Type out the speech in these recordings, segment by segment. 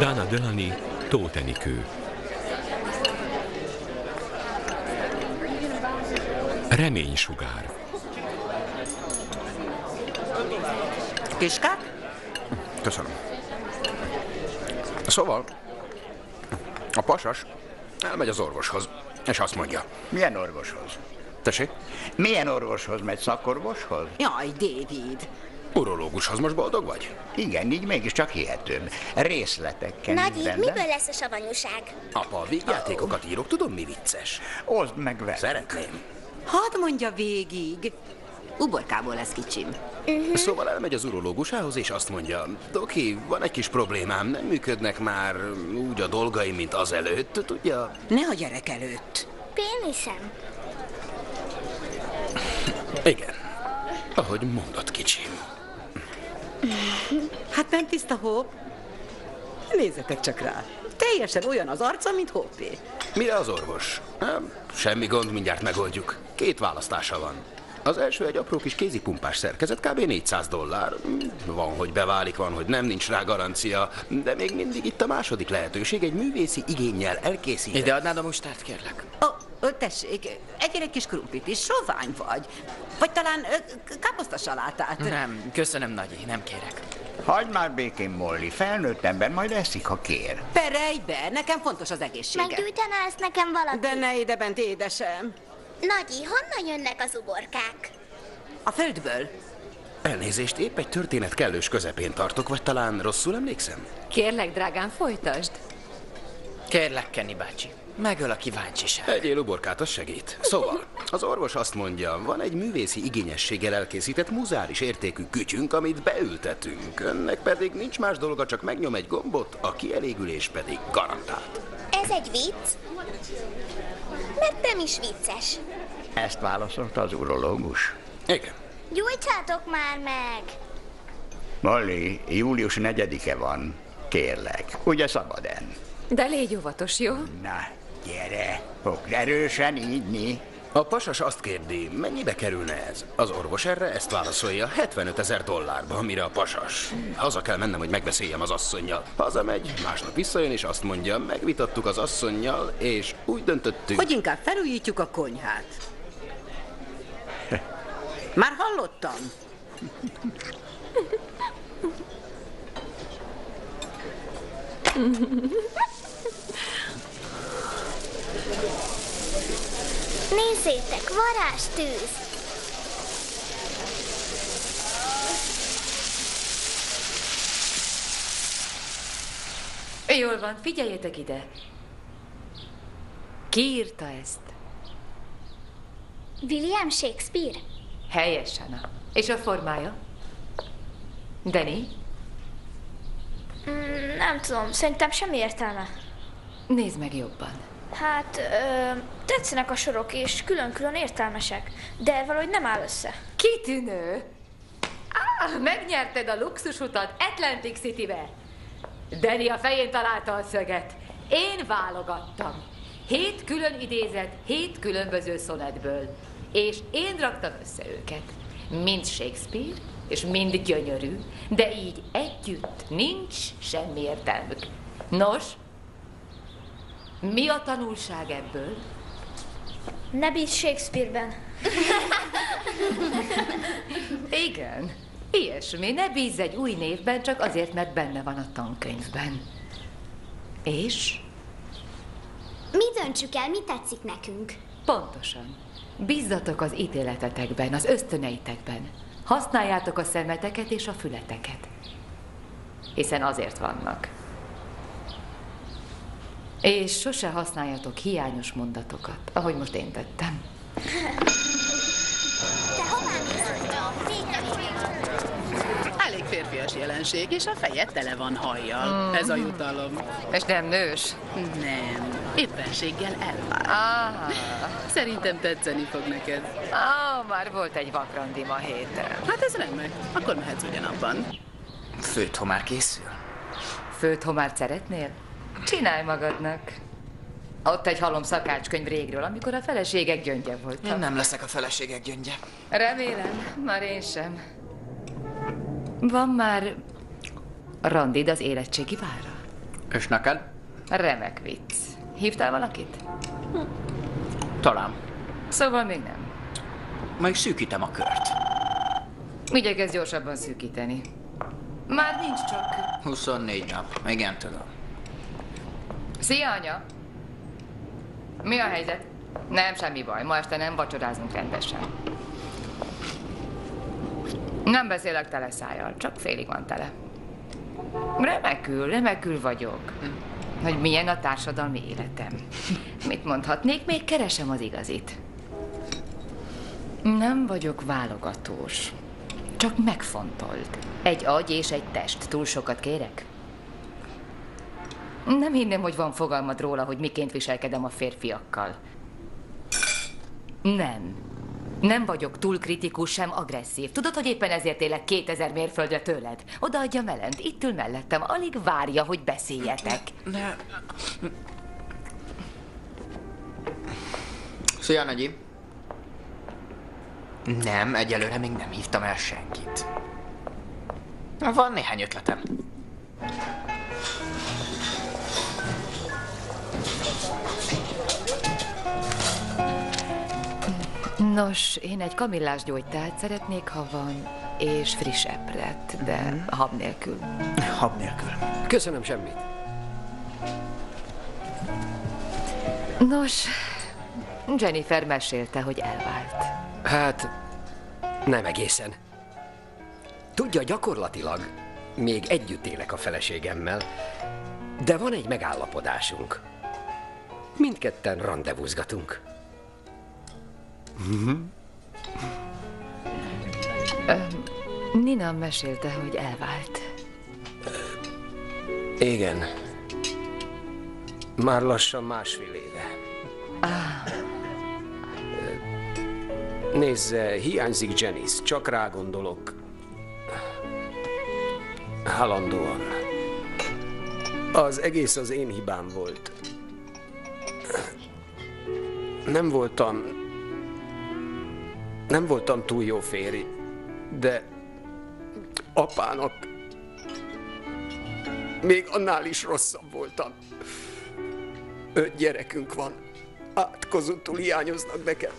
Dana Delany, Tótenikő. Reménysugár. Kiskák? Köszönöm. Szóval, a pasas elmegy az orvoshoz, és azt mondja. Milyen orvoshoz? Tessék? Milyen orvoshoz megy, szakorvoshoz? Jaj, David. Urológushoz most boldog vagy? Igen, így mégiscsak hihetőbb. Részletekkel. Nagyi, miből lesz a savanyúság? Apa, a vígjátékokat írok, tudom mi vicces? Oszd meg vele. Szeretném. Hadd mondja végig. Uborkából lesz kicsim. Szóval elmegy az urológusához, és azt mondja, Doki, van egy kis problémám, nem működnek már úgy a dolgaim, mint azelőtt, tudja? Ne a gyerek előtt. Péniszem. Igen, ahogy mondott, kicsim. Hát nem tiszta Hope? Nézzetek csak rá. Teljesen olyan az arca, mint Hope-é. Mire az orvos? Semmi gond, mindjárt megoldjuk. 2 választása van. Az első egy apró kis kézipumpás szerkezet, kb. $400. Van, hogy beválik, van, hogy nem, nincs rá garancia, de még mindig itt a második lehetőség, egy művészi igénnyel elkészített. Ide adnád a mustárt, kérlek? Tessék, egyél egy kis krumplit is, sovány vagy. Vagy talán káposztasalátát. Nem, köszönöm, Nagyi, nem kérek. Hagyd már békén, Molly. Felnőtt ember majd eszik, ha kér. Perelj be, nekem fontos az egészsége. Meggyújtaná ezt nekem valaki? De ne ide bent, édesem. Nagyi, honnan jönnek az uborkák? A földből. Elnézést, épp egy történet kellős közepén tartok, vagy talán rosszul emlékszem? Kérlek, drágám, folytasd. Kérlek, Kenny bácsi, megöl a kíváncsiság. Egyél uborkát, az segít. Szóval, az orvos azt mondja, van egy művészi igényességgel elkészített muzáris értékű kütyünk, amit beültetünk. Önnek pedig nincs más dolga, csak megnyom egy gombot, a kielégülés pedig garantált. Ez egy vicc? Mert nem is vicces. Ezt válaszolta az urológus. Igen. Gyújtsátok már meg! Molly, július 4-e van. Kérlek, ugye szabad-en? De légy óvatos, jó? Na, gyere, fogd erősen így. A pasas azt kérdi, mennyibe kerülne ez? Az orvos erre ezt válaszolja, $75,000, mire a pasas. Haza kell mennem, hogy megbeszéljem az asszonnyal. Hazamegy, másnap visszajön, és azt mondja, megvitattuk az asszonnyal, és úgy döntöttük... Hogy inkább felújítjuk a konyhát. Már hallottam. Nézzétek, varázstűz! Jól van, figyeljetek ide. Ki írta ezt? William Shakespeare? Helyes, Anna. És a formája? Danny? Nem tudom, szerintem semmi értelme. Nézd meg jobban. Hát, tetszenek a sorok, és külön-külön értelmesek, de valahogy nem áll össze. Kitűnő! Megnyerted a luxusutat Atlantic Citybe. Danny a fején találta a szöget. Én válogattam. 7 külön idézet, 7 különböző szonetből. És én raktam össze őket. Mind Shakespeare, és mind gyönyörű, de így együtt nincs semmi értelmük. Nos, mi a tanulság ebből? Ne bízz Shakespeare-ben. Igen, ilyesmi. Ne bízz egy új névben csak azért, mert benne van a tankönyvben. És? Mi döntsük el, mi tetszik nekünk. Pontosan. Bízzatok az ítéletetekben, az ösztöneitekben. Használjátok a szemeteket és a fületeket. Hiszen azért vannak. És sose használjatok hiányos mondatokat, ahogy most én tettem. Te hová nézol? Elég férfias jelenség, és a feje tele van hajjal. Ez a jutalom. És nem nős? Nem, éppenséggel elvár. Szerintem tetszeni fog neked. Már volt egy vakrandi ma héten. Hát ez remek, akkor mehetsz ugyanabban. Főtt homár készül? Főtt homárt szeretnél? Csinálj magadnak. Ott egy halom szakácskönyv régről, amikor a feleségek gyöngye voltak. Én nem leszek a feleségek gyöngye. Remélem, már én sem. Van már randid az érettségi várra? És neked? Remek vicc. Hívtál valakit? Talán. Szóval még nem. Majd szűkítem a kört. Igyekezz gyorsabban szűkíteni. Már nincs csak. 24 nap. Igen, tudom. Szia, anya! Mi a helyzet? Nem, semmi baj. Ma este nem vacsorázunk rendesen. Nem beszélek tele szájjal, csak félig van tele. Remekül vagyok. Hogy milyen a társadalmi életem. Mit mondhatnék? Még keresem az igazit. Nem vagyok válogatós. Csak megfontolt. Egy agy és egy test. Túl sokat kérek? Nem hinném, hogy van fogalmad róla, hogy miként viselkedem a férfiakkal. Nem vagyok túl kritikus, sem agresszív. Tudod, hogy éppen ezért élek 2000 mérföldre tőled? Odaadja Melent, itt ül mellettem, alig várja, hogy beszéljetek. Ne. Szia, Nagyi. Nem, egyelőre még nem hívtam el senkit. Van néhány ötletem. Nos, én egy kamillás gyógytát szeretnék, ha van, és friss epret, de hab nélkül. Hab nélkül. Köszönöm, semmit. Nos, Jennifer mesélte, hogy elvált. Hát, nem egészen. Tudja, gyakorlatilag még együtt élek a feleségemmel, de van egy megállapodásunk. Mindketten randevúzgatunk. Nina mesélte, hogy elvált. Igen. Már lassan másfél éve. Nézze, hiányzik Janice, csak rá gondolok. Állandóan. Az egész az én hibám volt. Nem voltam túl jó férj, de apának még annál is rosszabb voltam. 5 gyerekünk van, átkozottul hiányoznak nekem.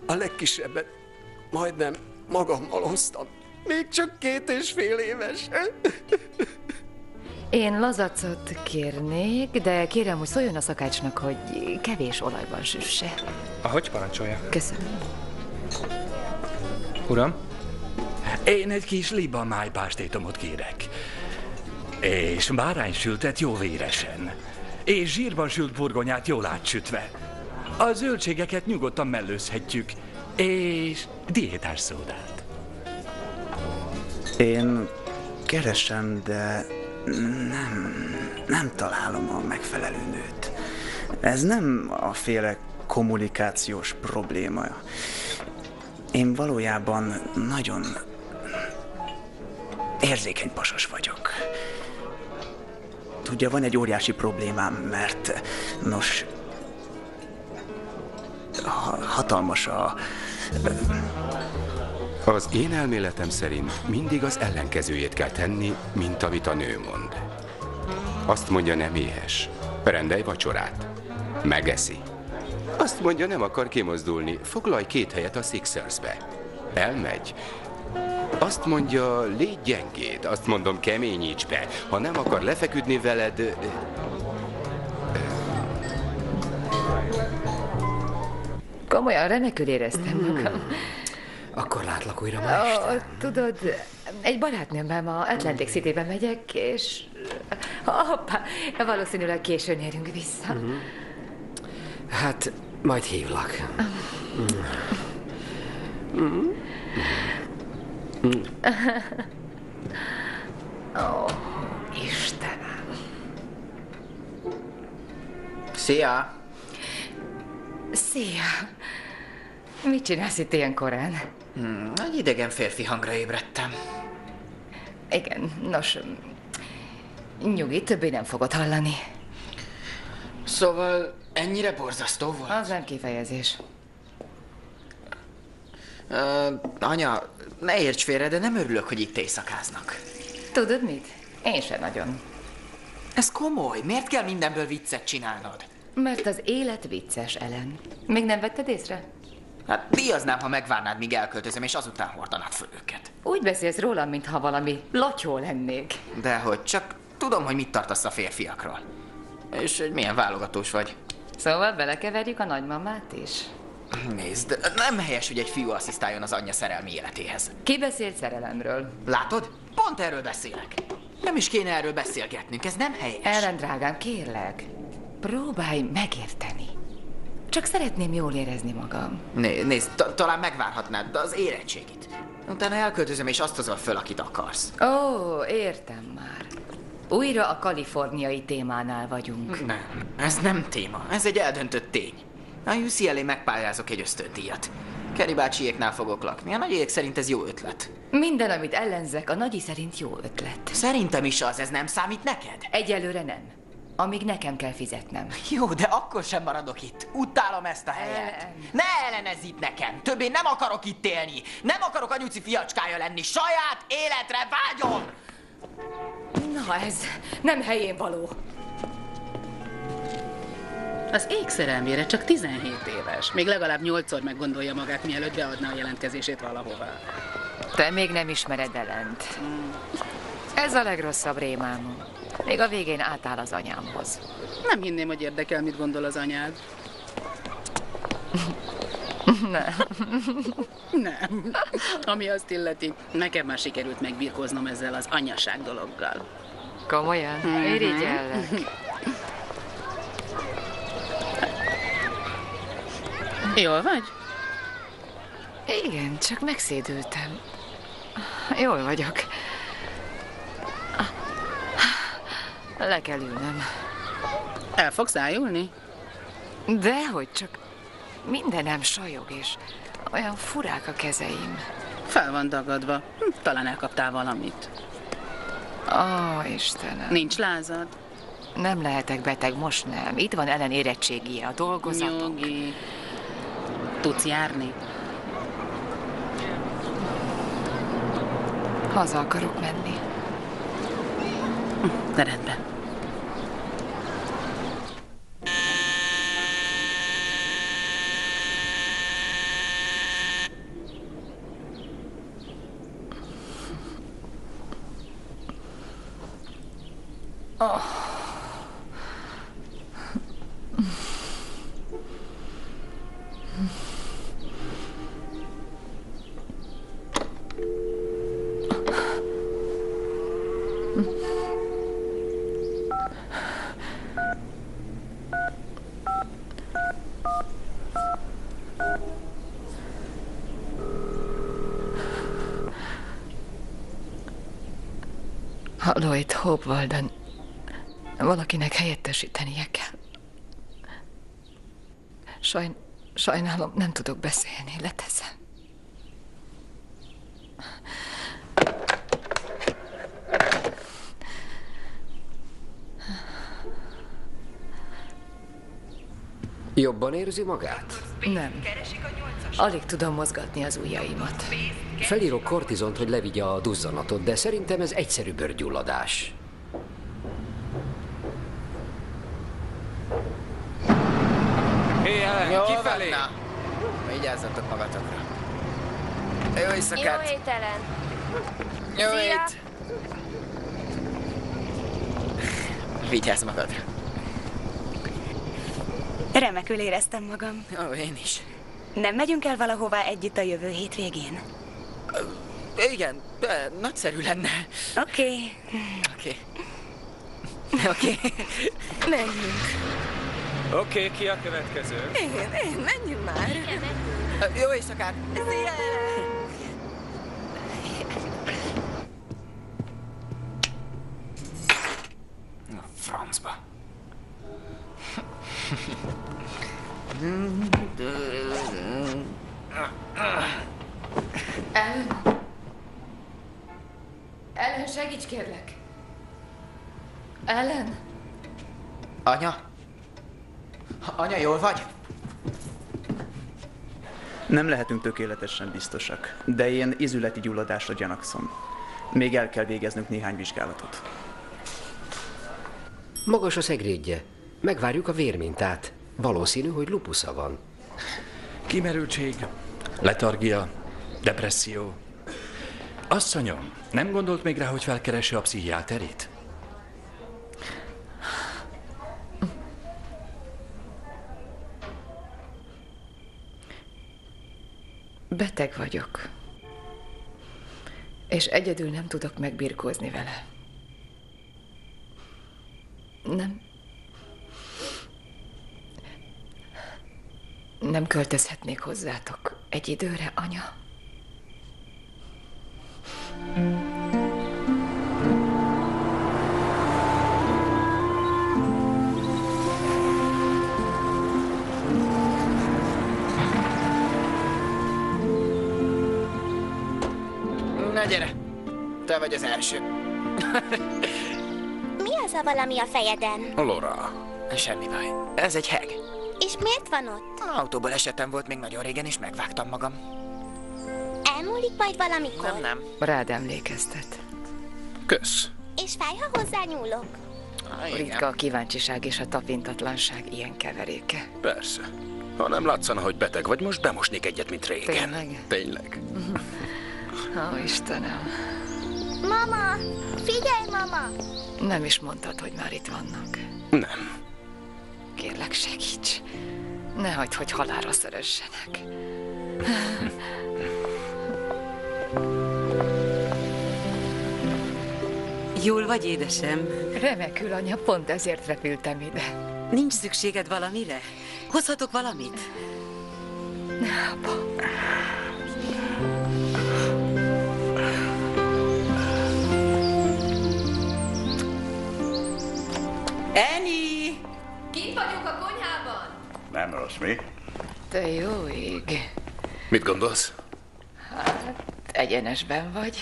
A legkisebbet majdnem magammal hoztam. Még csak 2,5 éves. Én lazacot kérnék, de kérem, hogy szóljon a szakácsnak, hogy kevés olajban süsse. Ahogy parancsolja. Köszönöm. Uram? Én egy kis libamájpástétomot kérek. És báránysültet jó véresen. És zsírban sült burgonyát jól átsütve. A zöldségeket nyugodtan mellőzhetjük. És diétás szódát. Én keresem, de nem találom a megfelelő nőt. Ez nem a féle kommunikációs probléma. Én valójában nagyon érzékeny pasas vagyok. Tudja, van egy óriási problémám, mert nos, hatalmas a... Az én elméletem szerint mindig az ellenkezőjét kell tenni, mint amit a nő mond. Azt mondja, nem éhes. Rendelj vacsorát. Megeszi. Azt mondja, nem akar kimozdulni. Foglalj 2 helyet a Sixersbe. Elmegy. Azt mondja, légy gyengéd. Azt mondom, keményíts be. Ha nem akar lefeküdni veled... Komolyan, remekül éreztem magam. Akkor látlak újra ma este. Tudod, egy barátnőmmel ma Atlantic Citybe megyek, és... Hoppá, valószínűleg későn érünk vissza. Hát, majd hívlak. Ó, Istenem. Szia! Szia! Mit csinálsz itt ilyen korán? Egy idegen férfi hangra ébredtem. Igen, nos, nyugi, többé nem fogod hallani. Szóval ennyire borzasztó volt? Az nem kifejezés. Anya, ne érts félre, de nem örülök, hogy itt éjszakáznak. Tudod mit? Én sem nagyon. Ez komoly. Miért kell mindenből viccet csinálnod? Mert az élet vicces, Ellen. Még nem vetted észre? Hát díjaznám, ha megvárnád, míg elköltözöm, és azután hordanád föl őket. Úgy beszélsz rólam, mintha valami lotyó lennék. Dehogy, csak tudom, hogy mit tartasz a férfiakról. És hogy milyen válogatós vagy. Szóval belekeverjük a nagymamát is? Nézd, nem helyes, hogy egy fiú asszisztáljon az anyja szerelmi életéhez. Ki beszélt szerelemről? Látod? Pont erről beszélek. Nem is kéne erről beszélgetnünk, ez nem helyes. Ellen, drágám, kérlek. Próbálj megérteni. Csak szeretném jól érezni magam. Nézd, talán megvárhatnád az érettségit. Utána elköltözöm, és azt hozol föl, akit akarsz. Ó, értem már. Újra a kaliforniai témánál vagyunk. Nem, ez nem téma, ez egy eldöntött tény. A UCLA megpályázok egy ösztöndíjat. Kerry bácsiéknál fogok lakni. A nagyék szerint ez jó ötlet. Minden, amit ellenzek, a nagyi szerint jó ötlet. Szerintem is az, ez nem számít neked? Egyelőre nem. Amíg nekem kell fizetnem. Jó, de akkor sem maradok itt. Utálom ezt a helyet. Ne ellenezz itt nekem. Többé nem akarok itt élni. Nem akarok anyuci fiacskája lenni. Saját életre vágyom! Na ez nem helyén való. Az ég szerelmére csak 17 éves. Még legalább 8-szor meggondolja magát, mielőtt beadna a jelentkezését valahová. Te még nem ismered Ellent. Ez a legrosszabb rémálmom. Még a végén átáll az anyámhoz. Nem hinném, hogy érdekel, mit gondol az anyád. Nem. Nem. Ami azt illeti, nekem már sikerült megbirkóznom ezzel az anyaság dologgal. Komolyan? Irigyellek. Jól vagy? Igen, csak megszédültem. Jól vagyok. Le kell ülnöm. El fogsz ájulni? Dehogy, csak mindenem sajog, és olyan furák a kezeim. Fel van dagadva. Talán elkaptál valamit. Ó, Istenem. Nincs lázad? Nem lehetek beteg, most nem. Itt van Ellen érettségie, a dolgozatok. Nyugi. Tudsz járni? Haza akarok menni. Rendben. Oh. Halló, itt Hope Walden. Valakinek helyettesítenie kell. Sajnálom, nem tudok beszélni, leteszem. Jobban érzi magát? Nem. Alig tudom mozgatni az ujjaimat. Felírok kortizont, hogy levigye a duzzanatot, de szerintem ez egyszerű bőrgyulladás. Hé, Ellen, Jó kifelé! van, vigyázzatok magatokra. Jó éjszakát! Jó ételen! Jó Szia! ét! Vigyázz magadra. Remekül éreztem magam. Ó, én is. Nem megyünk el valahová együtt a jövő hétvégén? Igen, de nagyszerű lenne. Oké. Menjünk. Oké, ki a következő? Én, menjünk már. Jó éjszakát! Szia! A francba. Ellen, segíts kérlek! Ellen? Anya? Anya, jól vagy? Nem lehetünk tökéletesen biztosak, de ilyen izületi gyulladásra gyanakszom. Még el kell végeznünk néhány vizsgálatot. Magas a szegrédje. Megvárjuk a vérmintát. Valószínű, hogy lupusza van. Kimerültség, letargia, depresszió. Asszonyom, nem gondolt még rá, hogy felkeresse a pszichiáterét? Beteg vagyok. És egyedül nem tudok megbirkózni vele. Nem költözhetnék hozzátok egy időre, anya? Na gyere, te vagy az első. Mi az a valami a fejeden? Laura. Semmi baj. Ez egy heg. És miért van ott? Autóból esetem volt még nagyon régen, és megvágtam magam. Elmúlik majd valamikor? Nem. Rád emlékeztet. Kösz. És fáj, ha hozzányúlok? Ritka a kíváncsiság és a tapintatlanság ilyen keveréke. Persze. Ha nem látszana, hogy beteg vagy, most bemosnék egyet, mint régen. Tényleg? Tényleg. Ó, Istenem. Mama! Figyelj, mama! Nem is mondtad, hogy már itt vannak. Nem. Kérlek, segíts. Ne hagyd, hogy halálra szeressenek. Jól vagy, édesem? Remekül, anya, pont ezért repültem ide. Nincs szükséged valamire? Hozhatok valamit? Apa. Annie! Kint vagyunk a konyhában. Nem rossz, mi? Te jó ég. Mit gondolsz? Hát, egyenesben vagy.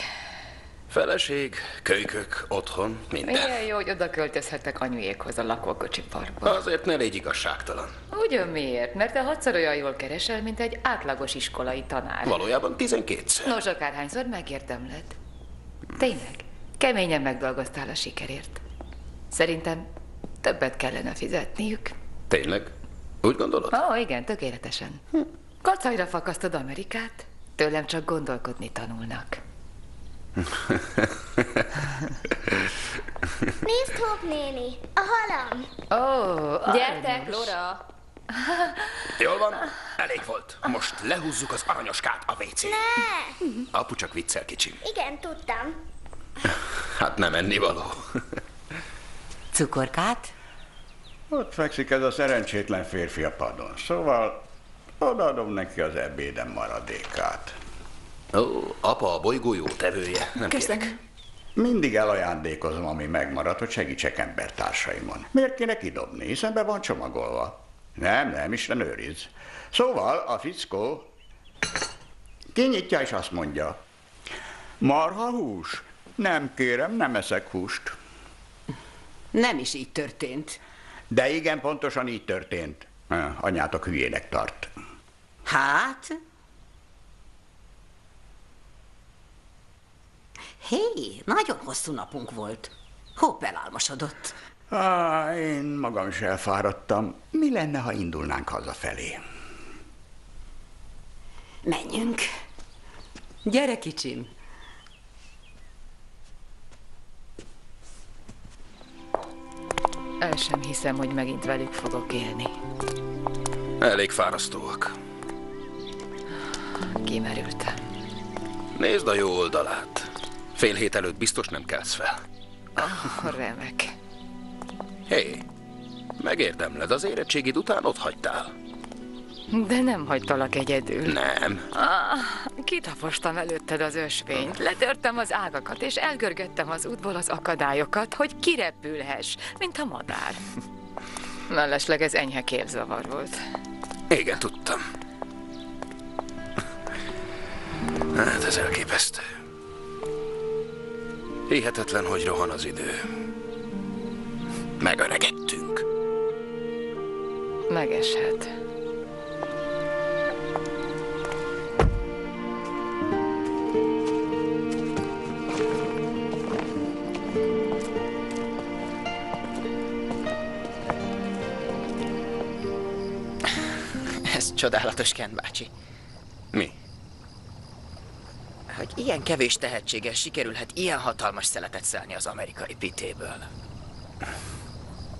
Feleség, kölykök, otthon, minden. Milyen jó, hogy oda költözhettek anyujékhoz a lakókocsiparkba. Azért ne légy igazságtalan. Ugyan miért? Mert te 6-szor olyan jól keresel, mint egy átlagos iskolai tanár. Valójában 12-szer. Nos, akárhányszor megérdemled. Tényleg, keményen megdolgoztál a sikerért. Szerintem többet kellene fizetniük. Tényleg? Úgy gondolod? Ó, igen, tökéletesen. Kacajra fakasztod Amerikát, tőlem csak gondolkodni tanulnak. Nézd, Hope néni, a halam. Ó, gyertek, Laura. Jól van, elég volt. Most lehúzzuk az aranyoskát a WC-n. Ne! Apu csak viccel, kicsim. Igen, tudtam. Hát nem ennivaló. Cukorkát? Ott fekszik ez a szerencsétlen férfi a padon. Szóval odaadom neki az ebédem maradékát. Ó, apa a bolygó tevője. Nem Köszönöm. kérek. Mindig elajándékozom, ami megmarad, hogy segítsek embertársaimon. Miért kéne kidobni, hiszen be van csomagolva. Nem, Isten őriz. Szóval a fickó kinyitja és azt mondja, marha hús? Nem kérem, nem eszek húst. Nem is így történt. De igen, pontosan így történt. Anyátok hülyének tart. Hát? Hé, nagyon hosszú napunk volt. Hope elálmosodott. Én magam is elfáradtam. Mi lenne, ha indulnánk hazafelé? Menjünk. Gyere, kicsim. El sem hiszem, hogy megint velük fogok élni. Elég fárasztóak. Kimerültem. Nézd a jó oldalát. Fél hét előtt biztos nem kelsz fel. Remek. Hé, megérdemled, az érettségid után ott hagytál. De nem hagytalak egyedül. Nem. Kitapostam előtted az ösvényt, letörtem az ágakat, és elgörgettem az útból az akadályokat, hogy kirepülhess, mint a madár. Mellesleg ez enyhe képzavar volt. Igen, tudtam. Hát ez elképesztő. Hihetetlen, hogy rohan az idő. Megöregedtünk. Megeshet. Ez csodálatos, Ken bácsi. Mi? Hogy ilyen kevés tehetséggel sikerülhet ilyen hatalmas szeletet szelni az amerikai pitéből.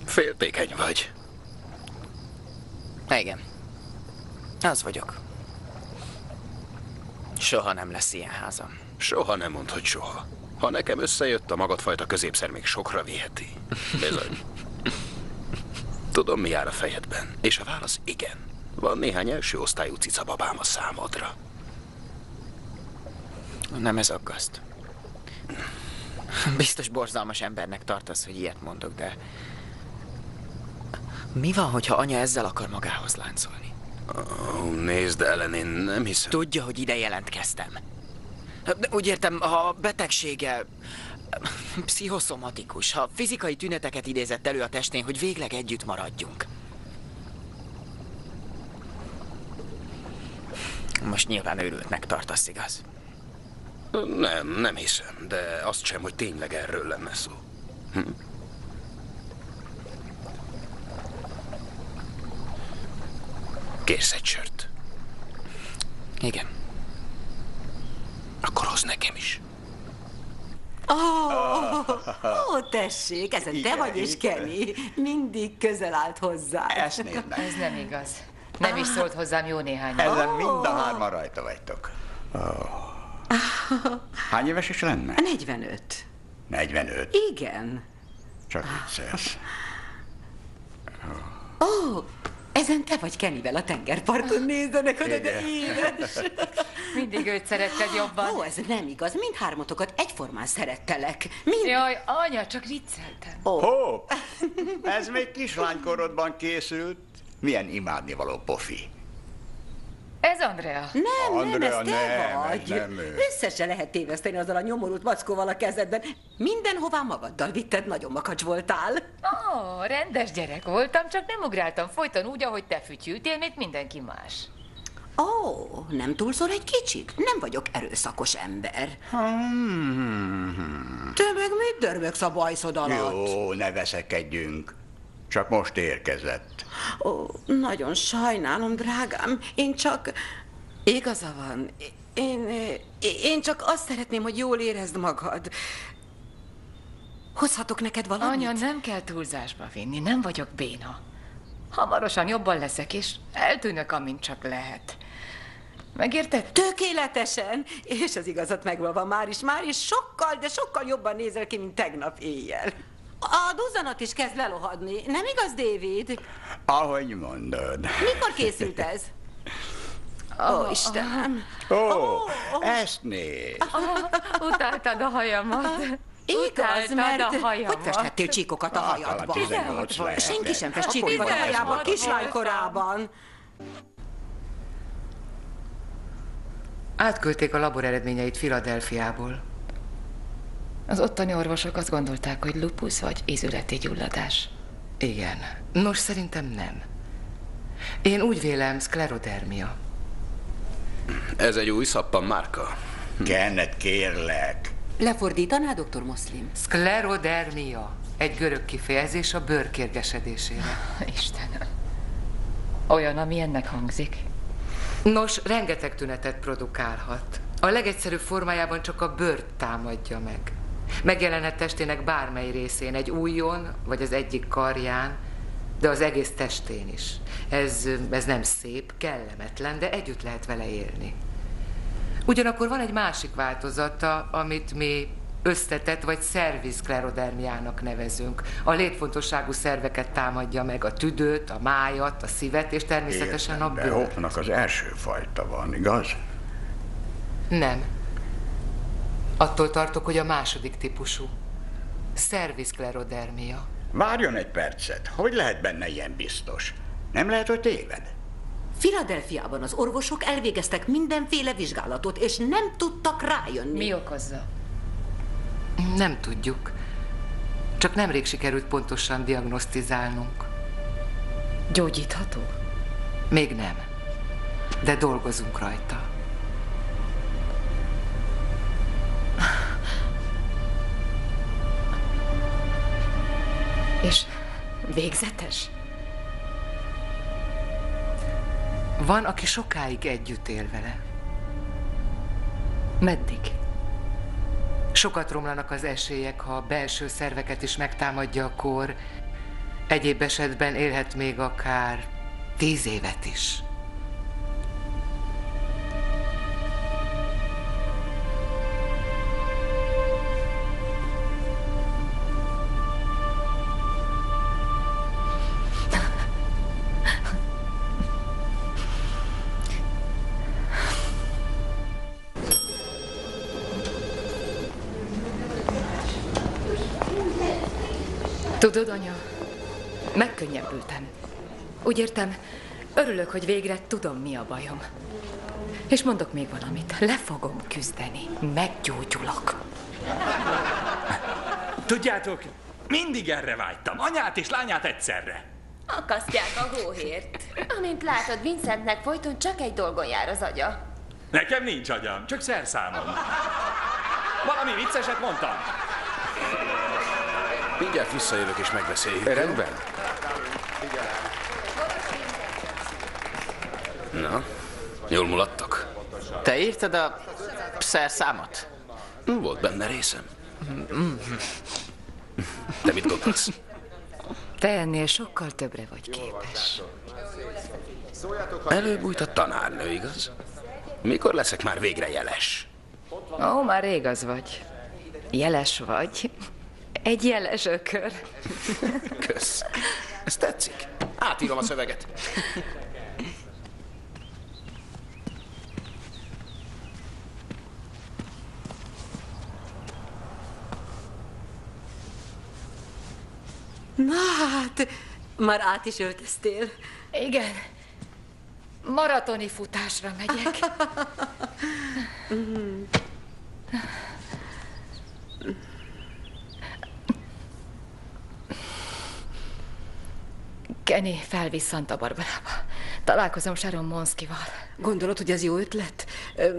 Féltékeny vagy. Igen. Az vagyok. Soha nem lesz ilyen házam. Soha nem mondd, hogy soha. Ha nekem összejött, a magadfajta középszer még sokra viheti. Bizony. Tudom, mi jár a fejedben. És a válasz igen. Van néhány első osztályú cicababám a számodra. Nem ez aggaszt. Biztos borzalmas embernek tartasz, hogy ilyet mondok, de... Mi van, hogyha anya ezzel akar magához láncolni? Nézd, Ellen, én nem hiszem... Tudja, hogy ide jelentkeztem. De úgy értem, ha a betegsége pszichoszomatikus, ha fizikai tüneteket idézett elő a testén, hogy végleg együtt maradjunk. Most nyilván őrültnek tartasz, igaz? Nem hiszem, de azt sem, hogy tényleg erről lenne szó. Kérsz egy sört? Igen. Akkor hozz nekem is. Ó, tessék, ezen te vagy és Kenny. Mindig közel állt hozzá. Esznéd meg. Ez nem igaz. Nem is szólt hozzám jó néhány. Ezen mind a hárman rajta vagytok. Hány éves is lenne? 45. 45? Igen. Csak viccelsz. Ó, ezen te vagy Kennyvel a tengerparton nézzenek oda, de édes. Mindig őt szeretted jobban. Ó, ez nem igaz. Mindhármatokat egyformán szerettelek. Jaj, anya, csak vicceltem. Ó, ez még kislánykorodban készült. Milyen imádnivaló pofi. Ez Andrea. Nem, Andrea, ez te nem, vagy. nem ő. Össze se lehet téveszteni azzal a nyomorult mackóval a kezedben. Mindenhová magaddal vitted, nagyon makacs voltál. Ó, rendes gyerek voltam, csak nem ugráltam folyton úgy, ahogy te fütyültél, mint mindenki más. Ó, nem túlszor egy kicsit? Nem vagyok erőszakos ember. Te meg mit dörmögsz a bajszod alatt? Jó, ne veszekedjünk. Csak most érkezett. Ó, nagyon sajnálom, drágám. Én csak... Igaza van. Én csak azt szeretném, hogy jól érezd magad. Hozhatok neked valamit? Anya, nem kell túlzásba vinni, nem vagyok béna. Hamarosan jobban leszek, és eltűnök, amint csak lehet. Megérted? Tökéletesen! És az igazat megvalva már is sokkal, de sokkal jobban nézel ki, mint tegnap éjjel. A duzzanat is kezd lelohadni. Nem igaz, David? Ahogy mondod. Mikor készült ez? Ó, Istenem! Ó, ezt nézd! Utáltad a hajamat. Igaz, mert a hajamat. hogy festhettél csíkokat a hajadban? 18 lehetett. Senki sem fest csíkokat a hajában, kislánykorában. Átküldték a labor eredményeit Philadelphiából. Az ottani orvosok azt gondolták, hogy lupus vagy ízületi gyulladás. Igen. Nos, szerintem nem. Én úgy vélem, szklerodermia. Ez egy új szappan márka. Kenneth, kérlek. Lefordítaná, doktor Moszlim? Szklerodermia. Egy görög kifejezés a bőr kérgesedésére. Istenem. Olyan, ami ennek hangzik. Nos, rengeteg tünetet produkálhat. A legegyszerűbb formájában csak a bőrt támadja meg. Megjelenhet testének bármely részén, egy ujjon, vagy az egyik karján, de az egész testén is. Ez nem szép, kellemetlen, de együtt lehet vele élni. Ugyanakkor van egy másik változata, amit mi összetett vagy szervizszklerodermiának nevezünk. A létfontosságú szerveket támadja meg, a tüdőt, a májat, a szívet, és természetesen a bőrt. De Hoffnak az első fajta van, igaz? Nem. Attól tartok, hogy a második típusú. Szervizszklerodermia. Várjon egy percet. Hogy lehet benne ilyen biztos? Nem lehet, hogy téved? Philadelphiában az orvosok elvégeztek mindenféle vizsgálatot, és nem tudtak rájönni. Mi okozza? Nem tudjuk. Csak nemrég sikerült pontosan diagnosztizálnunk. Gyógyítható? Még nem. De dolgozunk rajta. És végzetes? Van, aki sokáig együtt él vele. Meddig? Sokat romlanak az esélyek, ha a belső szerveket is megtámadja a kór. Egyéb esetben élhet még akár 10 évet is. Tudod, anya, megkönnyebbültem. Úgy értem, örülök, hogy végre tudom, mi a bajom. És mondok még valamit, le fogom küzdeni, meggyógyulok. Tudjátok, mindig erre vágytam, anyát és lányát egyszerre. Akasztják a hóhért. Amint látod, Vincentnek folyton csak egy dolgon jár az agya. Nekem nincs agyam, csak szerszámom. Valami vicceset mondtam. Mindjárt visszajövök és megbeszéljük. Rendben. Na, jól mulattak. Te írtad a szerszámot? Volt benne részem. Te mit gondolsz? Te ennél sokkal többre vagy képes. Előbújt a tanárnő, igaz? Mikor leszek már végre jeles? Ó, már rég az vagy. Jeles vagy. Egy jeles ökör. Kösz. Ez tetszik. Átírom a szöveget. Na hát, már át is öltöztél? Igen. Maratoni futásra megyek. Kenny felvisz Santa Barbarába. Találkozom Sharon Monskival. Gondolod, hogy ez jó ötlet?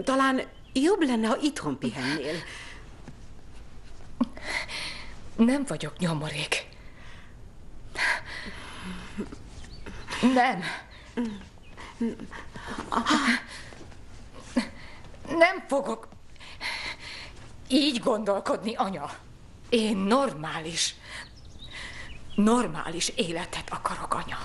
Talán jobb lenne, ha itthon pihennél. Nem vagyok nyomorék. Nem. Nem fogok így gondolkodni, anya. Én normális életet akarok, anya.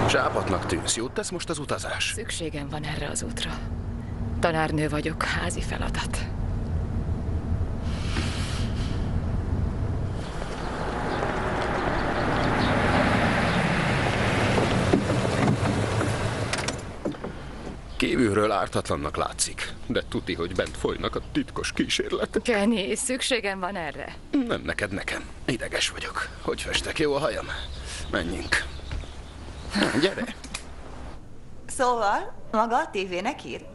Zsápatnak tűnsz, jót tesz most az utazás? Szükségem van erre az útra. Tanárnő vagyok, házi feladat. Kívülről ártatlannak látszik, de tuti, hogy bent folynak a titkos kísérletek. Kenny, szükségem van erre. Nem neked, nekem. Ideges vagyok. Hogy festek, jó a hajam? Menjünk. Gyere. Szóval, maga a tévének ír?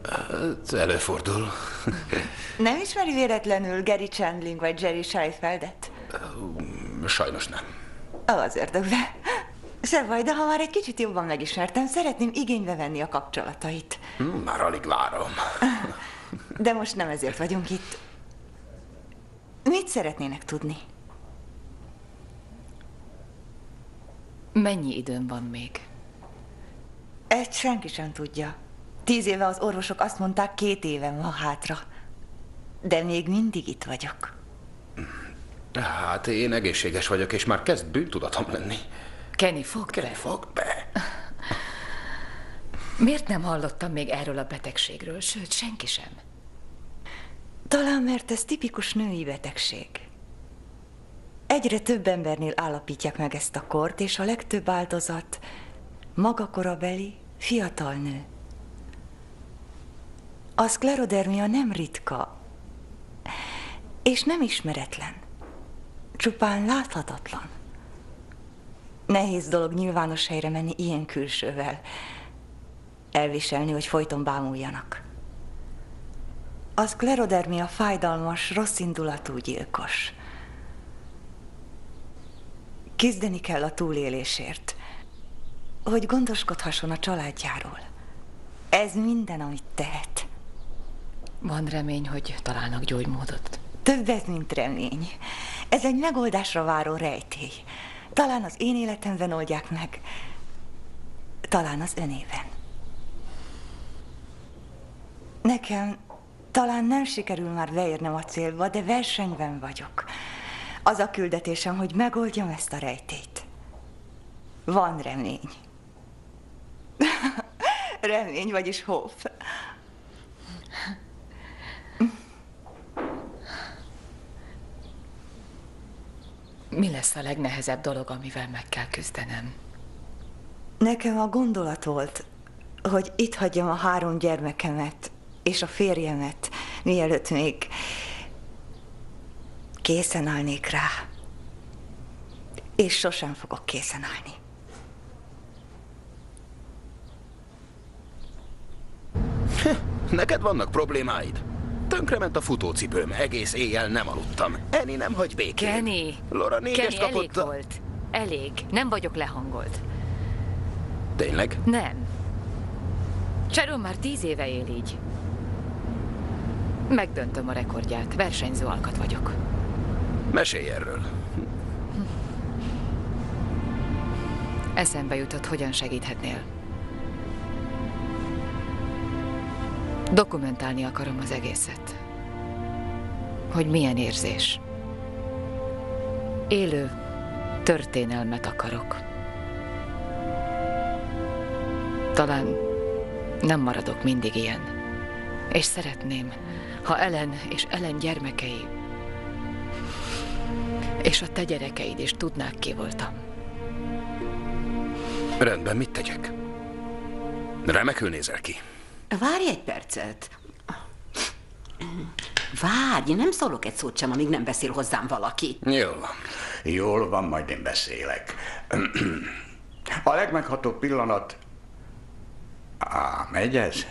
Előfordul. Nem ismeri véletlenül Gary Chandling vagy Jerry Seinfeldet? Sajnos nem. Az ördögbe. Se baj, de ha már egy kicsit jobban megismertem, szeretném igénybe venni a kapcsolatait. Már alig várom. De most nem ezért vagyunk itt. Mit szeretnének tudni? Mennyi időm van még? Ezt senki sem tudja. 10 éve az orvosok azt mondták, 2 évem van hátra. De még mindig itt vagyok. Hát én egészséges vagyok, és már kezd bűntudatom lenni. Kenny, fogd be. Fogd be. Miért nem hallottam még erről a betegségről? Sőt, senki sem. Talán mert ez tipikus női betegség. Egyre több embernél állapítják meg ezt a kort, és a legtöbb áldozat maga korabeli fiatal nő. A szklerodermia nem ritka, és nem ismeretlen. Csupán láthatatlan. Nehéz dolog nyilvános helyre menni ilyen külsővel. Elviselni, hogy folyton bámuljanak. A szklerodermia fájdalmas, rosszindulatú gyilkos. Küzdeni kell a túlélésért, hogy gondoskodhasson a családjáról. Ez minden, amit tehet. Van remény, hogy találnak gyógymódot? Többet, mint remény. Ez egy megoldásra váró rejtély. Talán az én életemben oldják meg, talán az önében. Nekem talán nem sikerül már beérnem a célba, de versenyben vagyok. Az a küldetésem, hogy megoldjam ezt a rejtélyt. Van remény. Remény, vagyis hope. Mi lesz a legnehezebb dolog, amivel meg kell küzdenem? Nekem a gondolat volt, hogy itt hagyjam a 3 gyermekemet és a férjemet, mielőtt még készen állnék rá. És sosem fogok készen állni. Neked vannak problémáid? Tönkrement a futócipőm, egész éjjel nem aludtam. Annie nem hagy békén. Kenny! Laura 4-es kapott elég volt. Elég. Nem vagyok lehangolt. Tényleg? Nem. Sharon már 10 éve él így. Megdöntöm a rekordját. Versenyző alkat vagyok. Mesélj erről. Eszembe jutott, hogyan segíthetnél. Dokumentálni akarom az egészet. Hogy milyen érzés. Élő történelmet akarok. Talán nem maradok mindig ilyen. És szeretném, ha Ellen és Ellen gyermekei és a te gyerekeid is tudnák, ki voltam. Rendben, mit tegyek? Remekül nézel ki. Várj egy percet. Várj, nem szólok egy szót sem, amíg nem beszél hozzám valaki. Jól van. Jól van, majd én beszélek. A legmeghatóbb pillanat... megy ez?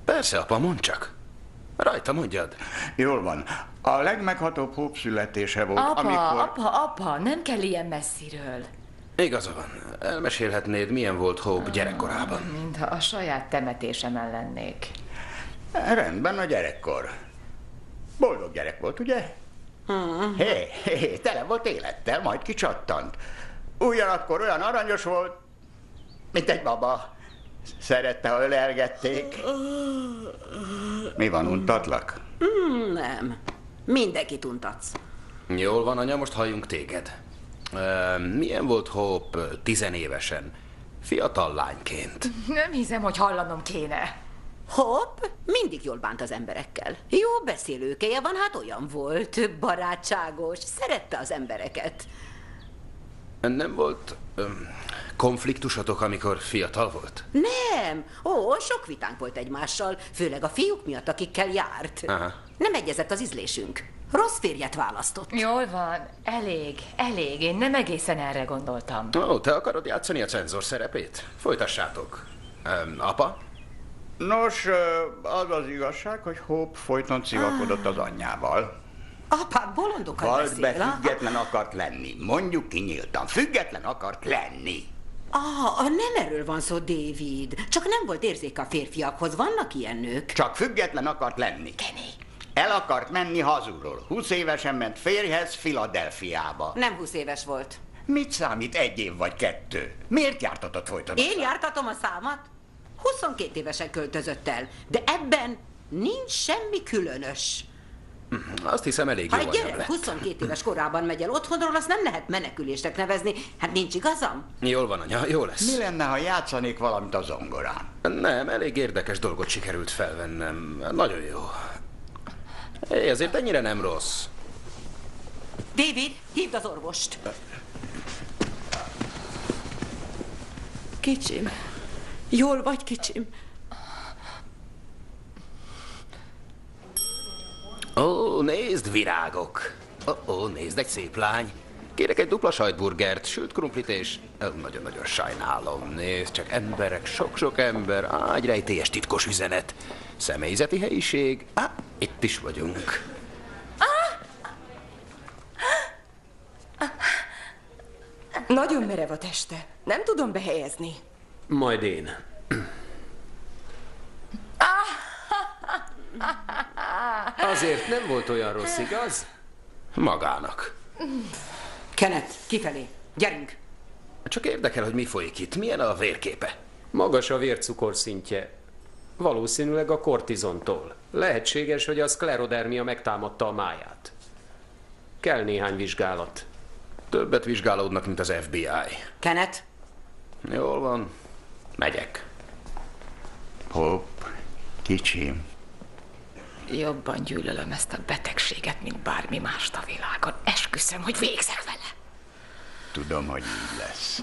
Persze, apa, mondd csak. Rajta mondjad. Jól van. A legmeghatóbb Hope születése volt, amikor... Apa, nem kell ilyen messziről. Igaza van. Elmesélhetnéd, milyen volt Hope gyerekkorában. Mintha a saját temetésemen lennék. Rendben, a gyerekkor. Boldog gyerek volt, ugye? Hé, tele volt élettel, majd kicsattant. Ugyanakkor olyan aranyos volt, mint egy baba. Szerette, ha ölelgették. Mi van, untatlak? Nem. Mindenkit untatsz. Jól van, anya, most halljunk téged. Milyen volt Hope 10 évesen? Fiatal lányként. Nem hiszem, hogy hallanom kéne. Hope mindig jól bánt az emberekkel. Jó beszélőkeje van, hát olyan volt. Barátságos, szerette az embereket. Nem volt konfliktusotok, amikor fiatal volt? Nem. Sok vitánk volt egymással, főleg a fiúk miatt, akikkel járt. Aha. Nem egyezett az ízlésünk. Rossz férjet választott. Jól van, elég. Én nem egészen erre gondoltam. Te akarod játszani a cenzor szerepét? Folytassátok. Apa? Nos, az az igazság, hogy Hope folyton civakodott az anyjával. Apád bolondokat Vald be, beszél. független akart lenni. Mondjuk kinyíltan, független akart lenni. Nem erről van szó, David. Csak nem volt érzéke a férfiakhoz. Vannak ilyen nők. Csak független akart lenni. Kenny. El akart menni hazulról. 20 évesen ment férjhez Philadelphiába. Nem 20 éves volt. Mit számít 1 év vagy 2? Miért jártatod folyton? Én jártatom a számat? 22 évesen költözött el, de ebben nincs semmi különös. Azt hiszem, elég Ha jó egy anyag gyerek lett. 22 éves korában megy el otthonról, azt nem lehet menekülésnek nevezni. Hát nincs igazam? Jól van, anya, jó lesz. Mi lenne, ha játszanék valamit a zongorán? Nem, elég érdekes dolgot sikerült felvennem. Nagyon jó. Azért ennyire nem rossz. David, hívd az orvost. Kicsim, jól vagy, kicsim? Nézd, virágok. Nézd, egy szép lány. Kérek egy dupla sajtburgert, sült krumplit és... Nagyon-nagyon sajnálom. Nézd, csak emberek, sok-sok ember. Egy rejtélyes titkos üzenet. Személyzeti helyiség. Itt is vagyunk. Nagyon merev a teste. Nem tudom behelyezni. Majd én. Azért nem volt olyan rossz, igaz? Magának. Kenneth, kifelé. Gyerünk! Csak érdekel, hogy mi folyik itt. Milyen a vérképe? Magas a vércukor szintje. Valószínűleg a kortizontól. Lehetséges, hogy a szklerodermia megtámadta a máját. Kell néhány vizsgálat. Többet vizsgálódnak, mint az FBI. Kenneth? Jól van. Megyek. Hopp, kicsim. Jobban gyűlölöm ezt a betegséget, mint bármi mást a világon. Esküszöm, hogy végzek vele. Tudom, hogy így lesz.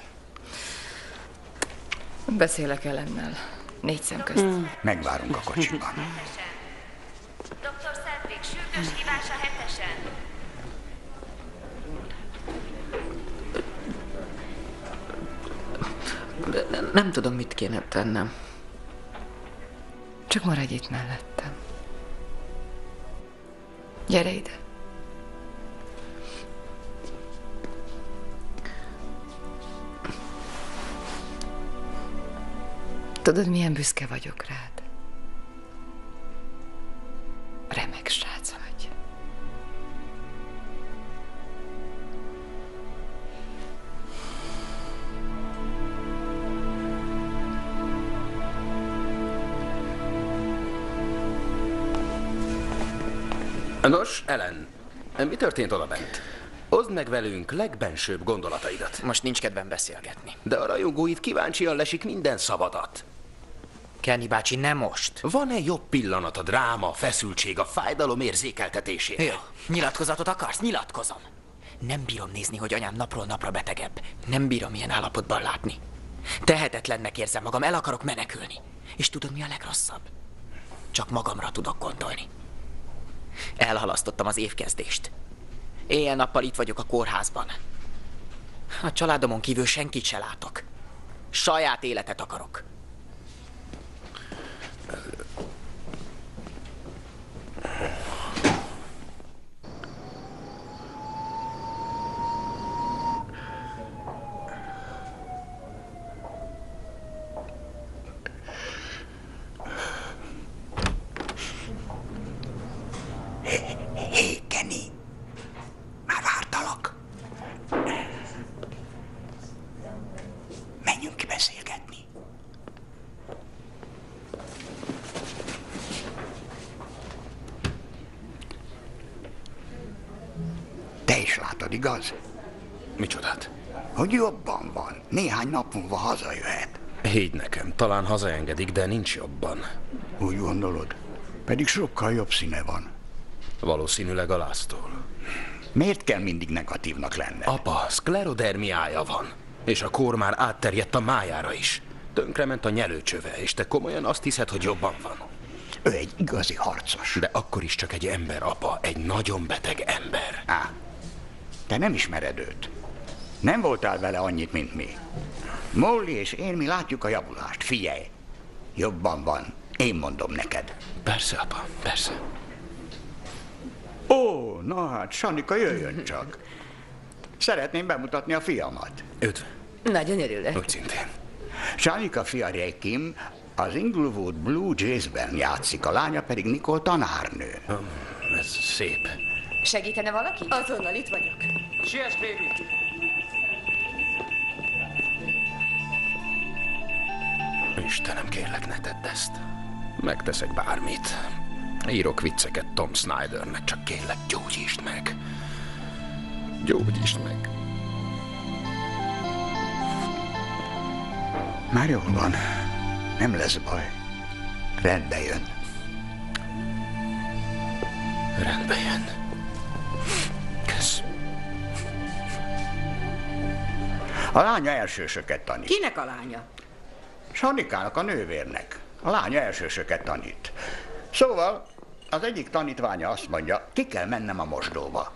Beszélek Ellennel. 4 szem közt. Megvárunk a kocsiban. Dr. Cedric, sürgős hívás a 7-esen. Nem tudom, mit kéne tennem. Csak maradj itt mellettem. Gyere ide. Tudod, milyen büszke vagyok rád? Remek srác vagy. Nos, Ellen, mi történt odabent? Oszd meg velünk legbensőbb gondolataidat. Most nincs kedvem beszélgetni. De a rajongóid kíváncsian lesik minden szavadat. Kenny bácsi, nem most. Van-e jobb pillanat a dráma, feszültség, a fájdalom érzékeltetésére? Jó, nyilatkozatot akarsz? Nyilatkozom. Nem bírom nézni, hogy anyám napról napra betegebb. Nem bírom ilyen állapotban látni. Tehetetlennek érzem magam, el akarok menekülni. És tudod, mi a legrosszabb? Csak magamra tudok gondolni. Elhalasztottam az évkezdést. Éjjel-nappal itt vagyok a kórházban. A családomon kívül senkit se látok. Saját életet akarok. Hé, Kenny! Már vártalak. Menjünk ki beszélgetni. Te is látod, igaz? Micsodát? Hogy jobban van. Néhány nap múlva hazajöhet. Higgy nekem, talán hazaengedik, de nincs jobban. Úgy gondolod? Pedig sokkal jobb színe van. Valószínűleg a láztól. Miért kell mindig negatívnak lenne? Apa, szklerodermiája van. És a kór már átterjedt a májára is. Tönkrement a nyelőcsöve, és te komolyan azt hiszed, hogy jobban van. Ő egy igazi harcos. De akkor is csak egy ember, apa. Egy nagyon beteg ember. Te nem ismered őt. Nem voltál vele annyit, mint mi. Molly és én, mi látjuk a javulást. Figyelj! Jobban van. Én mondom neked. Persze, apa, persze. Ó, na hát, Sanika, jöjjön csak. Szeretném bemutatni a fiamat. Üdv. Nagyon örülök. Úgy szintén. Sanika fia Ray Kim az Inglewood Blue Jays-ben játszik, a lánya pedig Nicole tanárnő. Ez szép. Segítene valaki? Azonnal itt vagyok. Siess, baby! Istenem, kérlek, ne tedd ezt. Megteszek bármit. Írok vicceket Tom Snydernek, csak kérlek, gyógyítsd meg. Gyógyítsd meg. Már jól van. Nem lesz baj. Rendbe jön. Rendbe jön. Kösz. A lánya elsősöket tanít. Kinek a lánya? Sanikának, a nővérnek. A lánya elsősöket tanít. Szóval az egyik tanítványa azt mondja, ki kell mennem a mosdóba.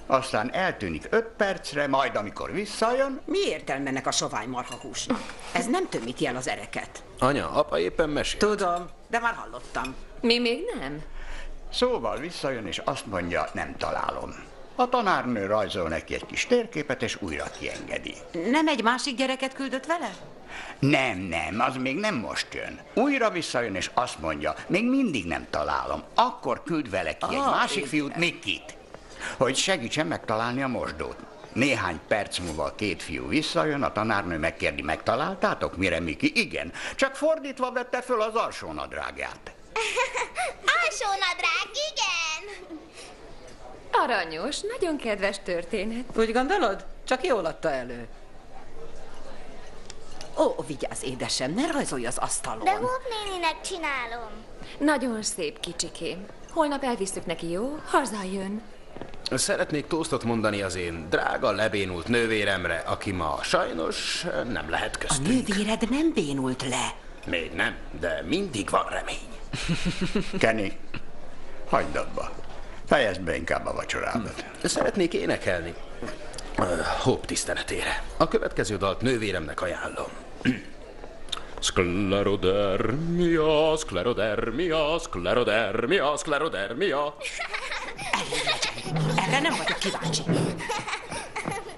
Aztán eltűnik 5 percre, majd amikor visszajön... Mi értelme ennek a sovány marhahúsnak? Ez nem tömíti el az ereket. Anya, apa éppen mesél. Tudom, de már hallottam. Mi még nem? Szóval visszajön és azt mondja, nem találom. A tanárnő rajzol neki egy kis térképet és újra kiengedi. Nem egy másik gyereket küldött vele? Nem, az még nem most jön. Újra visszajön és azt mondja, még mindig nem találom. Akkor küld vele ki egy másik fiút, Nikit. hogy segítsen megtalálni a mosdót. Néhány perc múlva a két fiú visszajön, a tanárnő megkérdi, megtaláltátok? Mire Miki? Igen. Csak fordítva vette föl az alsónadrágját. Alsónadrág, igen! Aranyos, nagyon kedves történet. Úgy gondolod? Csak jól adta elő. Ó, vigyázz, édesem, ne rajzolj az asztalon. De Hope néninek csinálom. Nagyon szép kicsikém. Holnap elviszük neki, jó? Hazajön. Szeretnék tóztot mondani az én drága, lebénult nővéremre, aki ma sajnos nem lehet A köztünk. nővéred nem bénult le. Még nem, de mindig van remény. Kenny, hagyd abba. Fejezd be inkább a vacsorádat. Szeretnék énekelni. Hope tiszteletére. A következő dalt nővéremnek ajánlom. Sclerodermia, sclerodermia, sclerodermia, sclerodermia. Erre nem vagyok kíváncsi.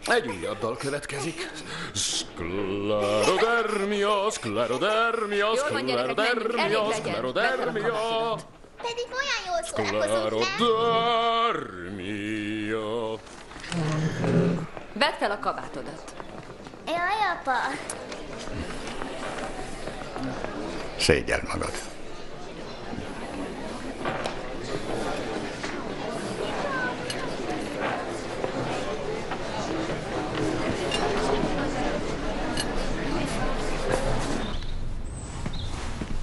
Egy újabb dal következik. Sclerodermia, sclerodermia, sclerodermia, sclerodermia. Pedig olyan jól szórakozunk, Sclerodermia. Vedd fel a kabátodat. Jaj, apa. Szégyeld magad.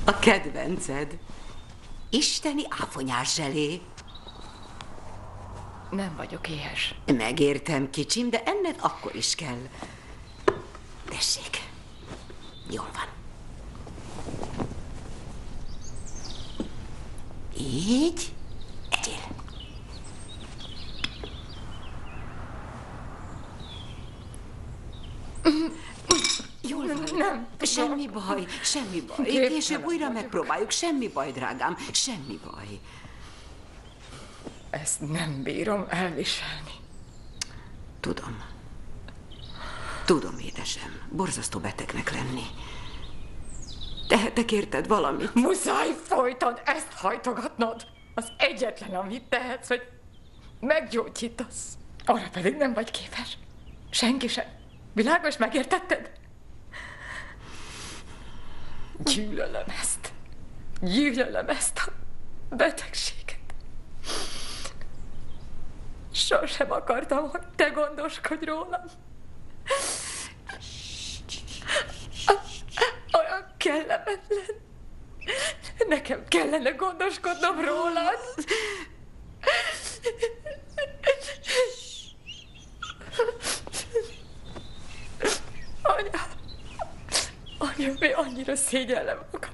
A kedvenced. Isteni áfonyás zselé. Nem vagyok éhes. Megértem, kicsim, de enned akkor is kell. Tessék. Jól van. Így. Egyél. Jól van. Nem. Semmi baj, semmi baj. Később újra megpróbáljuk. Semmi baj, drágám. Semmi baj. Ezt nem bírom elviselni. Tudom. Tudom, édesem. Borzasztó betegnek lenni. Tehetek érted valamit? Muszáj folyton ezt hajtogatnod. Az egyetlen, amit tehetsz, hogy meggyógyítasz. Arra pedig nem vagy képes. Senki sem. Világos, megértetted? Gyűlölöm ezt. Gyűlölöm ezt a betegséget. Sosem akartam, hogy te gondoskodj rólam. Olyan kellemetlen. Nekem kellene gondoskodnom rólad. Anya, mi annyira szégyellem magam.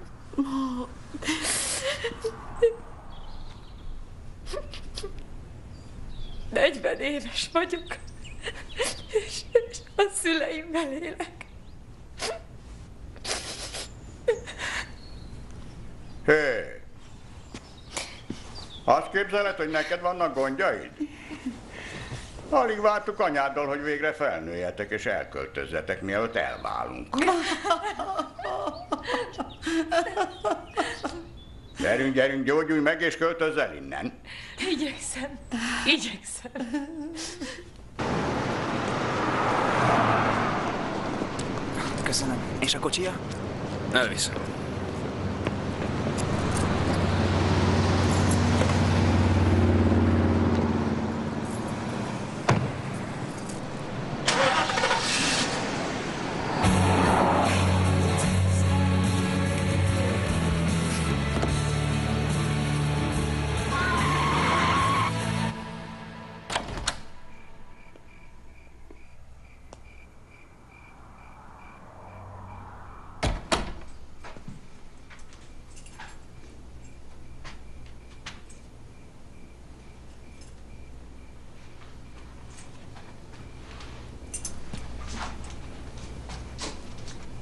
40 éves vagyok, és a szüleimmel élek. Hé! Azt képzeled, hogy neked vannak gondjaid? Alig vártuk anyáddal, hogy végre felnőjetek és elköltözzetek, mielőtt elválunk. Gyerünk, gyerünk, gyógyulj meg és költözz el innen. Igyekszem. Igyekszem. Köszönöm. És a kocsija? Elviszem.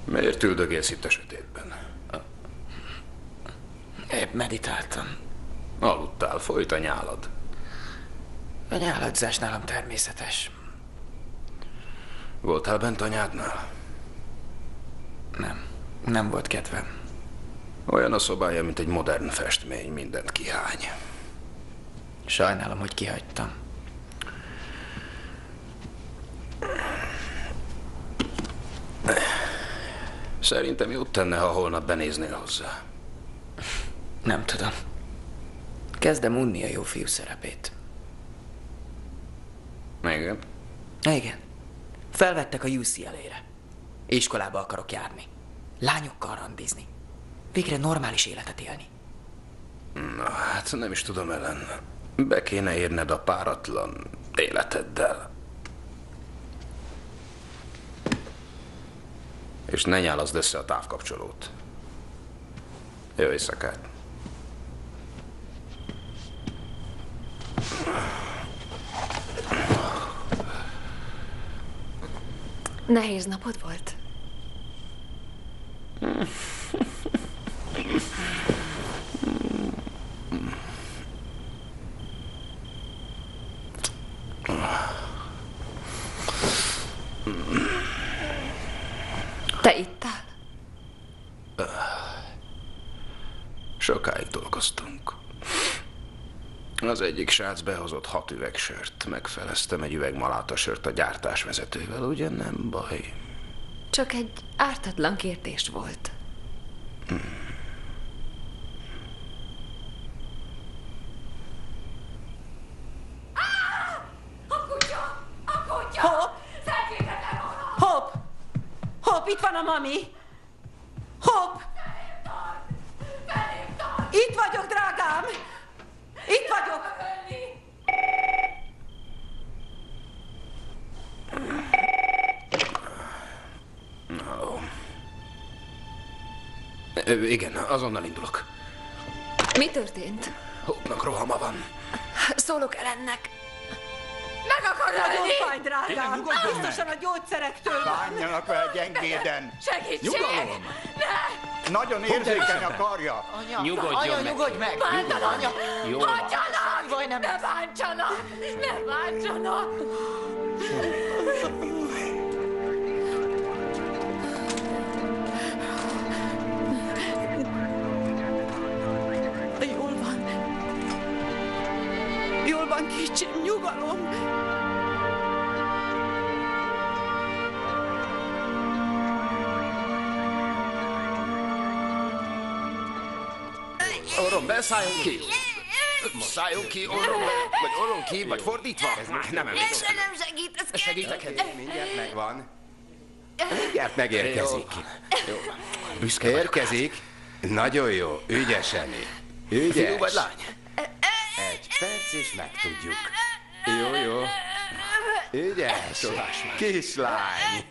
Miért üldögélsz itt a sötétben? Épp meditáltam. Aludtál, folyt a nyálad. A nyáladzás nálam természetes. Voltál bent anyádnál? Nem volt kedvem. Olyan a szobája, mint egy modern festmény, mindent kihány. Sajnálom, hogy kihagytam. Szerintem jót tenne, ha holnap benéznél hozzá. Nem tudom. Kezdem unni a jó fiú szerepét. Igen? Igen. Felvettek a UCLA-re. Iskolába akarok járni. Lányokkal randizni. Végre normális életet élni. Na, hát nem is tudom, Ellen. Be kéne érned a páratlan életeddel. És ne nyálaszd össze a távkapcsolót. Jó éjszakát. Nehéz napod volt? Te ittál? Sokáig dolgoztunk. Az egyik srác behozott 6 üveg sört. Megfeleztem egy üveg malátasört a gyártásvezetővel, ugye nem baj? Csak egy ártatlan kérdés volt. Hopp, itt van a mami! Hopp! Itt vagyok, drágám! Itt vagyok! Halló. Igen, azonnal indulok. Mi történt? Hoppnak rohama van. Szólok Ellennek. Meg akar ölni! Nagyon fáj, Tényleg, drágám! nyugodjon meg! Biztosan a gyógyszerektől van! Bánjanak vele gyengéden! Segítség! Nyugalom! Nagyon érzékeny a karja! Anya, Nyugodjon anya, meg. nyugodj meg! Bántanak! Anya, Jó. Hagyjanak! baj nem Ne lesz. bántsanak! Ne bántsanak! Jól van. Jól van, kicsim, nyugalom. Orrom be, szálljon ki! Szálljon ki, orrom be, vagy orrom ki, vagy fordítva. Ez most nem emlékszem. Nem segít, ez Segít neked? Mindjárt megvan. Mindjárt megérkezik. Jó. Büszke érkezik. Nagyon jó, ügyesen. Ügyes. Fiú vagy lány? Egy perc és megtudjuk. Jó, jó. Ügyes. Kislány.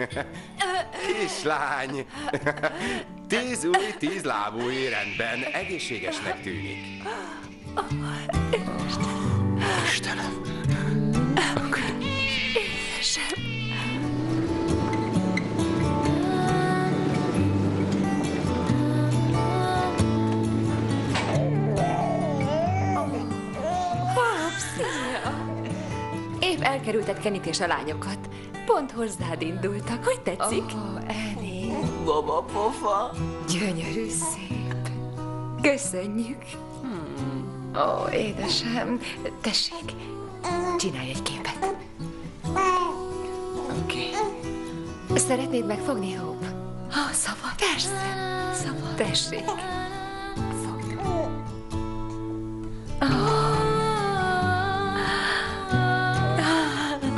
Kislány. 10 új, 10 lábúj, rendben. Egészségesnek tűnik. Istenem. Édesem. Épp elkerülted Kennyt és a lányokat. Pont hozzád indultak. Hogy tetszik? Elég. Baba pofa. Gyönyörű szép. Köszönjük. Ó, édesem. Tessék, csinálj egy képet. Oké. Szeretnéd megfogni, Hope? Szabad. Persze. Szabad. Tessék. Fogd.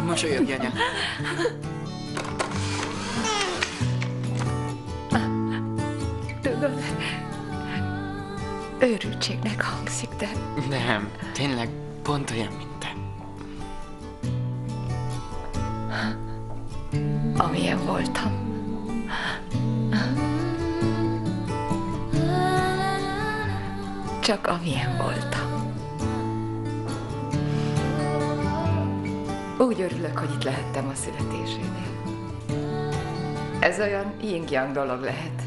Mosolyogj, anya. Tudod, őrültségnek hangzik, de Nem, tényleg pont olyan, mint te. amilyen voltam. Csak amilyen voltam. Úgy örülök, hogy itt lehettem a születésénél. Ez olyan yin-yang dolog lehet.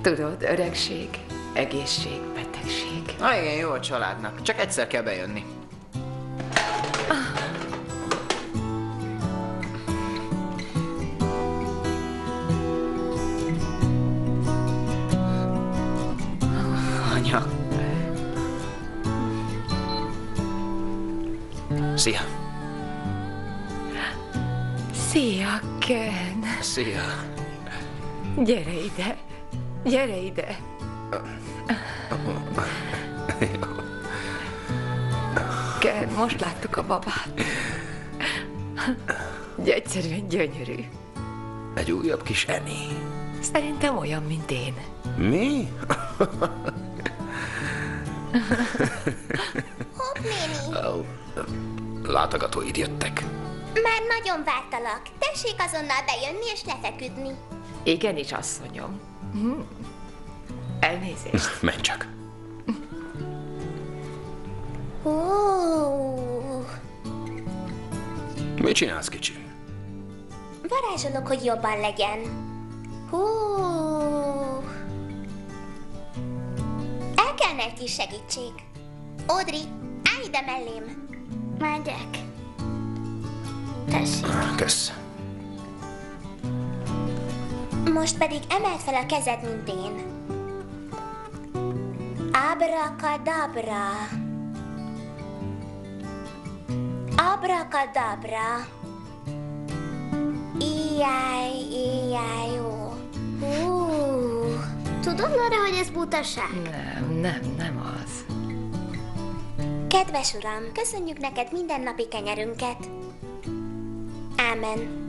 Tudod, öregség, egészség, betegség. Igen, jó a családnak. Csak egyszer kell bejönni. Anya. Szia. Szia, Ken. Szia. Gyere ide. Gyere ide. Ken, most láttuk a babát. Egyszerűen gyönyörű. Egy újabb kis Annie. Szerintem olyan, mint én. Mi? Hopp, néni. Látogatóid jöttek. Már nagyon vártalak. Tessék azonnal bejönni és lefeküdni. Igenis, asszonyom. Elnézést. Menj csak. Mit csinálsz, kicsi? Varázsolok, hogy jobban legyen. El kellene egy kis segítség. Audrey, állj ide mellém. Megyek. Tessék. Kösz. Most pedig emeld fel a kezed, mint én. Abracadabra. Abracadabra. I-I-I-I-O. Tudod, Laura, hogy ez butaság? Nem az. Kedves uram, köszönjük neked mindennapi kenyerünket. Ámen.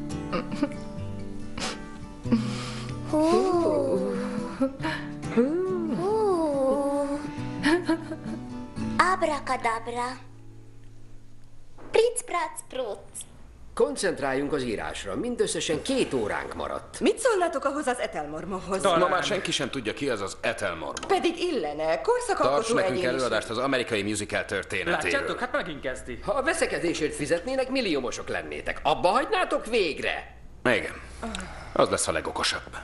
Abracadabra. Pric, prac, pruc. Koncentráljunk az írásra. Mindösszesen 2 óránk maradt. Mit szólnátok ahhoz az etelmarmóhoz? Ma már senki sem tudja, ki az az etelmarmó. Pedig illene, korszakalkotó Tarts nekünk egyéniség. előadást az amerikai musical történetéről. Látjátok, hát megint kezdi. Ha a veszekedésért fizetnének, milliómosok lennétek. Abba hagynátok végre? Igen. Az lesz a legokosabb.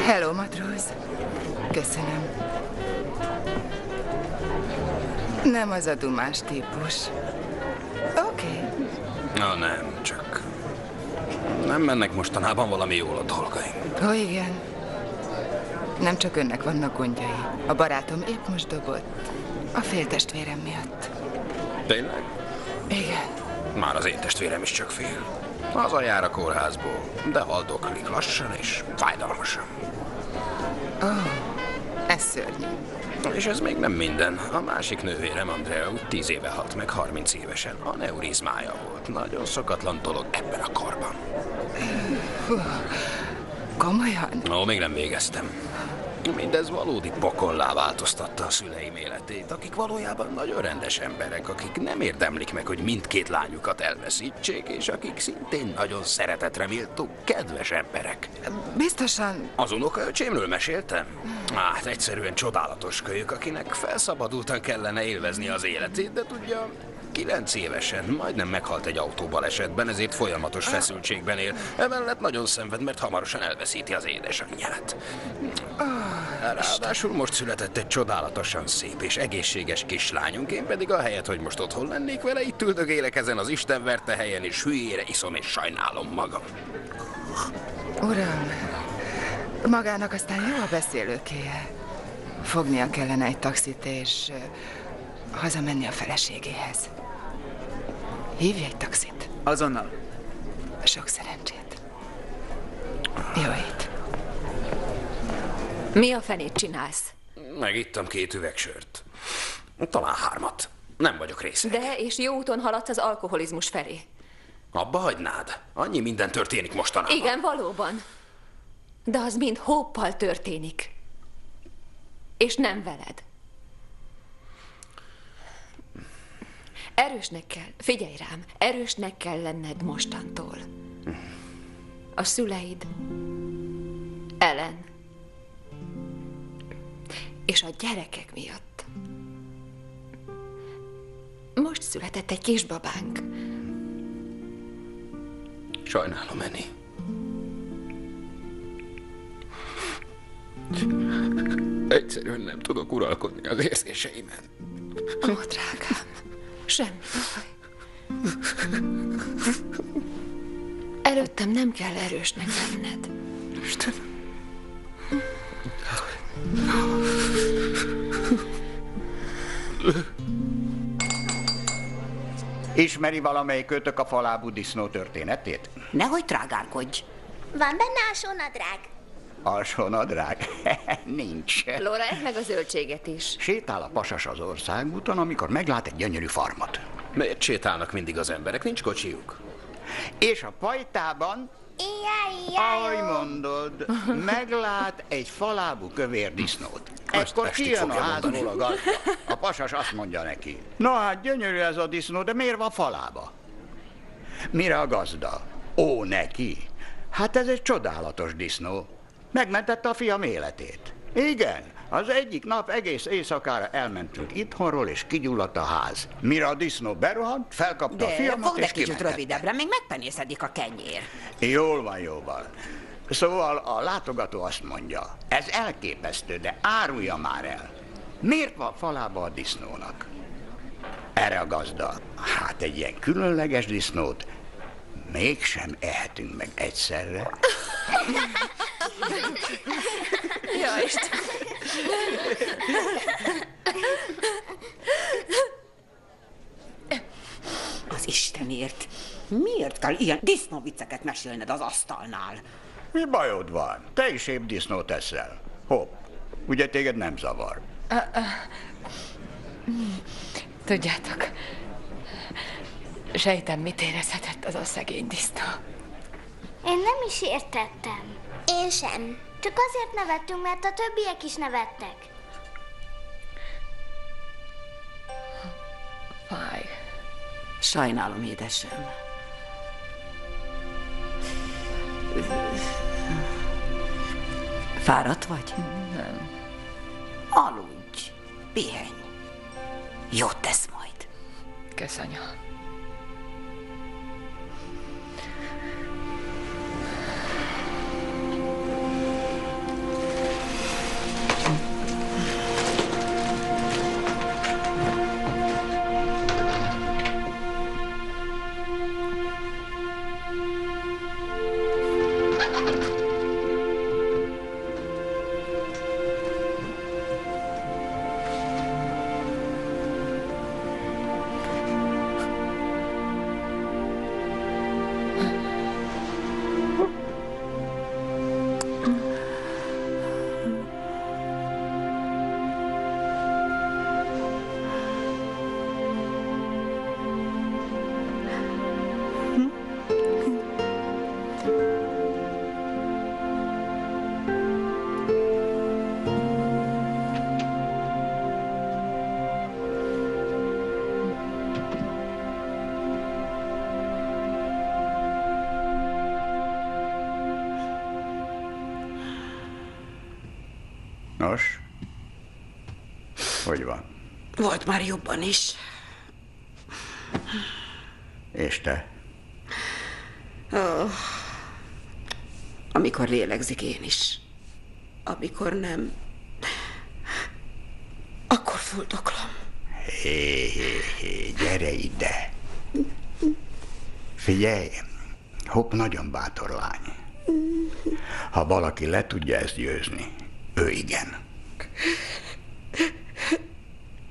Hello, matróz. Köszönöm. Nem az a dumás típus. Oké. Na nem, csak nem mennek mostanában valami jól a dolgaink. Ó, igen. Nem csak önnek vannak gondjai. A barátom épp most dobott. A féltestvérem miatt. Tényleg? Igen. Már az én testvérem is csak fél. Hazajár a kórházból, de haldoklik lassan és fájdalmasan. Ó, ez szörnyű. És ez még nem minden. A másik nővérem, Andrea, úgy 10 éve halt meg, 30 évesen. Aneurizmája volt. Nagyon szokatlan dolog ebben a korban. Komolyan? Ó, még nem végeztem. Mindez valódi pokollá változtatta a szüleim életét, akik valójában nagyon rendes emberek, akik nem érdemlik meg, hogy mindkét lányukat elveszítsék, és akik szintén nagyon szeretetre méltó, kedves emberek. Biztosan... Az unokaöcsémről meséltem? Hát egyszerűen csodálatos kölyök, akinek felszabadultan kellene élvezni az életét, de tudja, 9 évesen majdnem meghalt egy autóbalesetben, ezért folyamatos feszültségben él. Emellett nagyon szenved, mert hamarosan elveszíti az édesanyját. Ráadásul most született egy csodálatosan szép és egészséges kislányunk, én pedig ahelyett, hogy most otthon lennék vele, itt üldögélek ezen az istenverte helyen, és hülyére iszom és sajnálom magam. Uram, magának aztán jó a beszélőkéje. Fognia kellene egy taxit, és hazamenni a feleségéhez. Hívj egy taxit. Azonnal. Sok szerencsét. Jó ét. Mi a fenét csinálsz? Megittam 2 üveg sört. Talán 3. Nem vagyok részeg. De, és jó úton haladsz az alkoholizmus felé. Abba hagynád? Annyi minden történik mostanában. Igen, valóban. De az mind Hope-pal történik. És nem veled. Erősnek kell, figyelj rám, erősnek kell lenned mostantól. A szüleid, Ellen, és a gyerekek miatt. Most született egy kisbabánk. Sajnálom, Annie. Egyszerűen nem tudok uralkodni az érzéseimen. Ó, drágám, semmi baj. Előttem nem kell erősnek lenned. Istenem. Ismeri valamelyik kötök a falábú disznó történetét? Nehogy trágárkodj. Van benne alsónadrág? Alsónadrág? Nincs. Laura, edd meg a zöldséget is. Sétál a pasas az országúton, amikor meglát egy gyönyörű farmot. Miért sétálnak mindig az emberek? Nincs kocsijuk. És a pajtában, ahogy mondod, meglát egy falábú kövér disznót. Ekkor kijön a házból a gazda. A pasas azt mondja neki: na hát gyönyörű ez a disznó, de miért van falába? Mire a gazda? Ó, neki? Hát ez egy csodálatos disznó. Megmentette a fiam életét. Igen, az egyik nap egész éjszakára elmentünk itthonról, és kigyulladt a ház. Mire a disznó berohant, felkapta a fiamat, fogd és egy kicsit kimentette. rövidebbre, még megpenészedik a kenyér. Jól van, jól van. Szóval a látogató azt mondja: ez elképesztő, de árulja már el. Miért van falába a disznónak? Erre a gazda: hát egy ilyen különleges disznót mégsem ehetünk meg egyszerre. Ja, Isten. Az Istenért, miért kell ilyen disznóvicceket mesélned az asztalnál? Mi bajod van? Te is épp disznót eszel. Hopp, ugye téged nem zavar? Tudjátok, sejtem, mit érezhetett az a szegény disznó. Én nem is értettem. Én sem. Csak azért nevettünk, mert a többiek is nevettek. Fáj. Sajnálom, édesem. Fáradt vagy? Nem. Aludj, pihenj. Jót tesz majd. Kösz, anya. Nos, hogy van? Volt már jobban is. És te? Amikor lélegzik, én is. Amikor nem, akkor fuldoklom. Hé, gyere ide. Figyelj, Hopp nagyon bátor lány. Ha valaki le tudja ezt győzni, ő igen.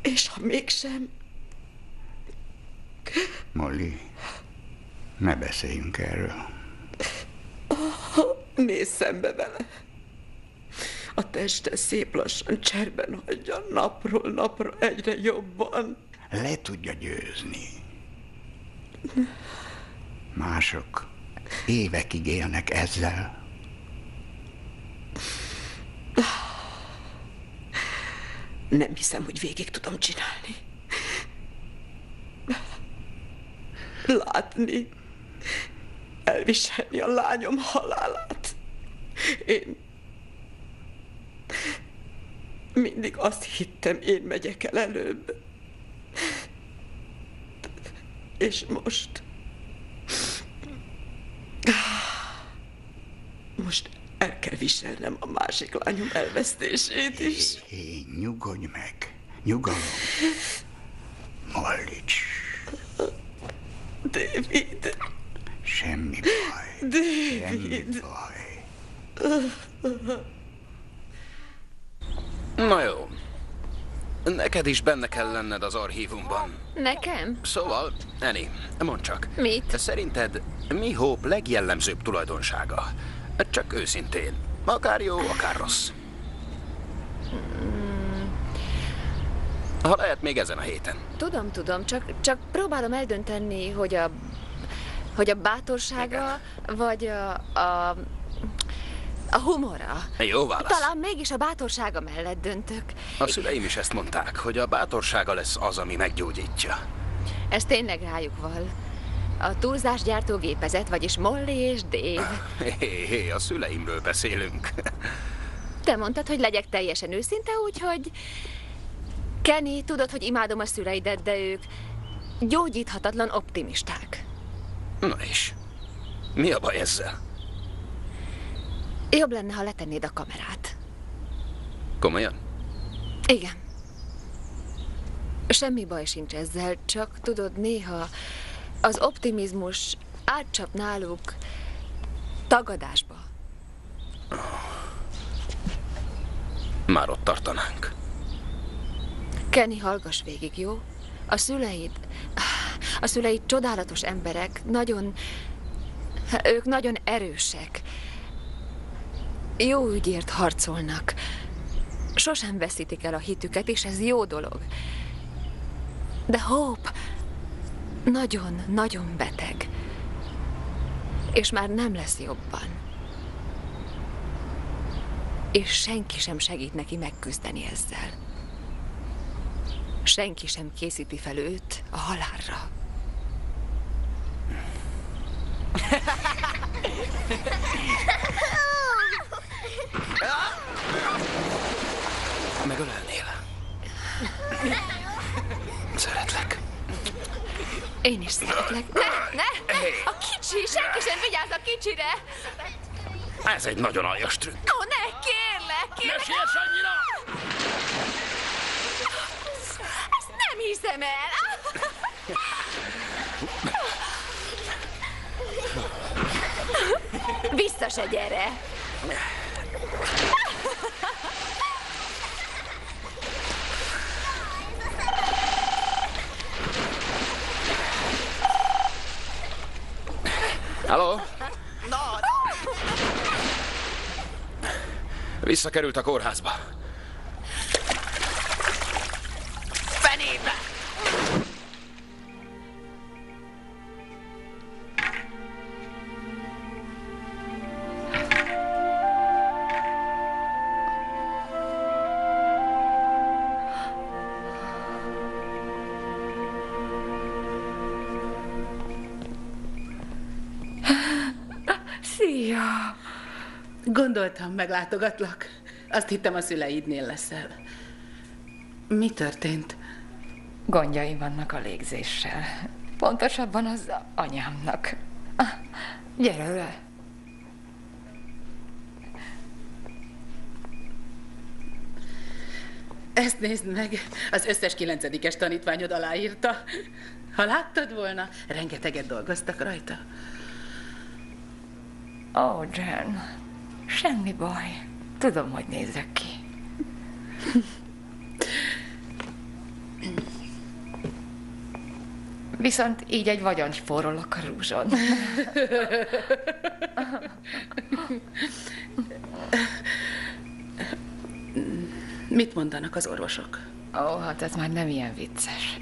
És ha mégsem? Molly, ne beszéljünk erről. Nézz szembe vele. A teste szép lassan cserben hagyja, napról napra egyre jobban. Le tudja győzni. Mások évekig élnek ezzel. Nem hiszem, hogy végig tudom csinálni. látni, elviselni a lányom halálát. Én mindig azt hittem, én megyek el előbb. És most el kell viselnem a másik lányom elvesztését is. Hé, nyugodj meg. Nyugalom. Mallics. David. Semmi baj. David. Semmi baj. Na jó. Neked is benne kell lenned az archívumban. Nekem? Szóval, Annie, mondd csak. Mit? Szerinted mi Hope legjellemzőbb tulajdonsága? Csak őszintén. Akár jó, akár rossz. Ha lehet, még ezen a héten. Tudom, csak próbálom eldönteni, hogy a bátorsága, vagy a humora. Jó válasz. Talán mégis a bátorsága mellett döntök. A szüleim is ezt mondták, hogy a bátorsága lesz az, ami meggyógyítja. Ez tényleg rájuk val. A túlzásgyártó gépezet, vagyis Molly és Dave. Hé, a szüleimről beszélünk. Te mondtad, hogy legyek teljesen őszinte, úgyhogy... Kenny, tudod, hogy imádom a szüleidet, de ők gyógyíthatatlan optimisták. Na és? Mi a baj ezzel? Jobb lenne, ha letennéd a kamerát. Komolyan? Igen. Semmi baj sincs ezzel, csak tudod, néha az optimizmus átcsap náluk tagadásba. Már ott tartanánk. Kenny, hallgass végig, jó? A szüleid csodálatos emberek, ők nagyon erősek. Jó ügyért harcolnak. Sosem veszítik el a hitüket, és ez jó dolog. De Hope nagyon beteg. És már nem lesz jobban. És senki sem segít neki megküzdeni ezzel. Senki sem készíti fel őt a halálra. Megölelnél? Szeretlek. Én is szeretlek. Ne! A kicsi! Senki sem vigyázz a kicsire! Ez egy nagyon aljas trükk. Ó, ne! Kérlek! Ne siess annyira! Ezt nem hiszem el! Vissza se gyere! Halló? Visszakerült a kórházba. Fenébe! Szia! Gondoltam, meglátogatlak. Azt hittem, a szüleidnél leszel. Mi történt? Gondjaim vannak a légzéssel. Pontosabban az anyámnak. Gyere le! Ezt nézd meg, az összes 9-es tanítványod aláírta. Ha láttad volna, rengeteget dolgoztak rajta. Ó, Jen, semmi baj. Tudom, hogy nézek ki. Viszont így egy vagyon spórolok a rúzson. Mit mondanak az orvosok? Ó, hát ez már nem ilyen vicces.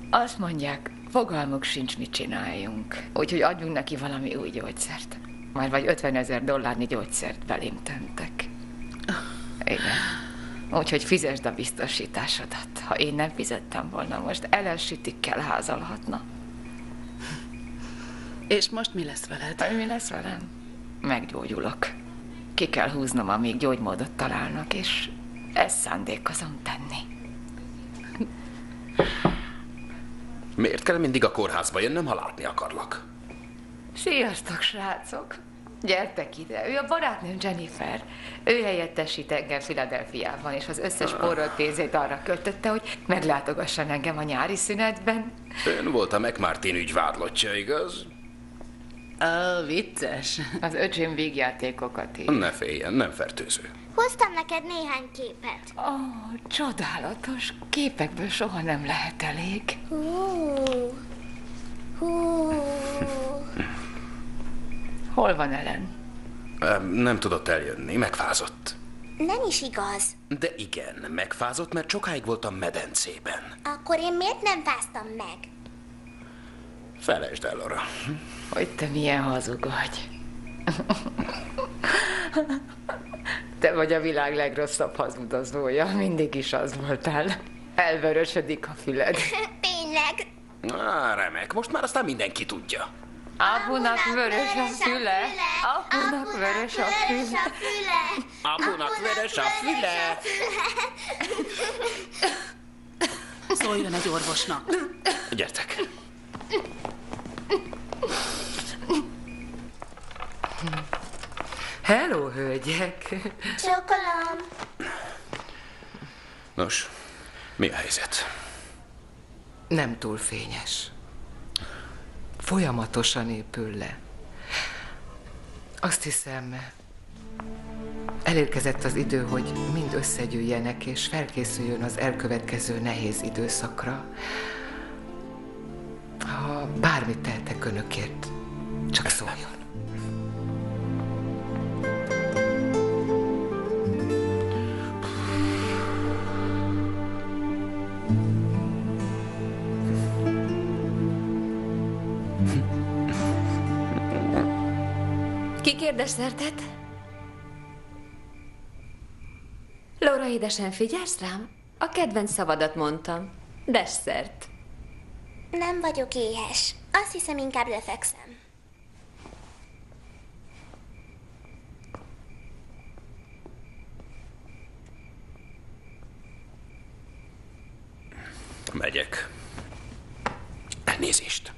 Azt mondják, fogalmuk sincs, mit csináljunk. Úgyhogy adjunk neki valami új gyógyszert. Már vagy $50,000 gyógyszert belém töntek. Igen. Úgyhogy fizesd a biztosításodat. Ha én nem fizettem volna, most elelsütikkel házalhatna. És most mi lesz veled? Mi lesz velem? Meggyógyulok. Ki kell húznom, amíg gyógymódot találnak, és ezt szándékozom tenni. Miért kell mindig a kórházba jönnöm, ha látni akarlak? Sziasztok, srácok! Gyertek ide, ő a barátnőm Jennifer. Ő helyettesít engem Philadelphiában, és az összes forró pénzét arra költötte, hogy meglátogasson engem a nyári szünetben. Ön volt a McMartin ügy vádlottja, igaz? Vicces. Az öcsém vígjátékokat ír. Ne féljen, nem fertőző. Hoztam neked néhány képet. Csodálatos. Képekből soha nem lehet elég. Hol van Ellen? Nem tudott eljönni, megfázott. Nem is igaz. De igen, megfázott, mert sokáig voltam medencében. Akkor én miért nem fáztam meg? Felejtsd el, Laura. Hogy te milyen hazug vagy. Te vagy a világ legrosszabb hazudozója. Mindig is az voltál. Elvörösödik a füled. Tényleg? Remek, most már aztán mindenki tudja. Apunak vörös a füle. Apunak vörös a füle. Apunak vörös a füle. Szóljon egy orvosnak. Gyertek. Hello, hölgyek! Csokolom. Nos, mi a helyzet? Nem túl fényes. Folyamatosan épül le. Azt hiszem, elérkezett az idő, hogy mind összegyűjjenek és felkészüljön az elkövetkező nehéz időszakra. Ha bármit tehetek önökért, csak szóljon. Ki kérdez szertet? Laura, édesen, figyelsz rám? A kedvenc szavadat mondtam. Desszert. Nem vagyok éhes. Azt hiszem, inkább lefekszem. Megyek. Elnézést.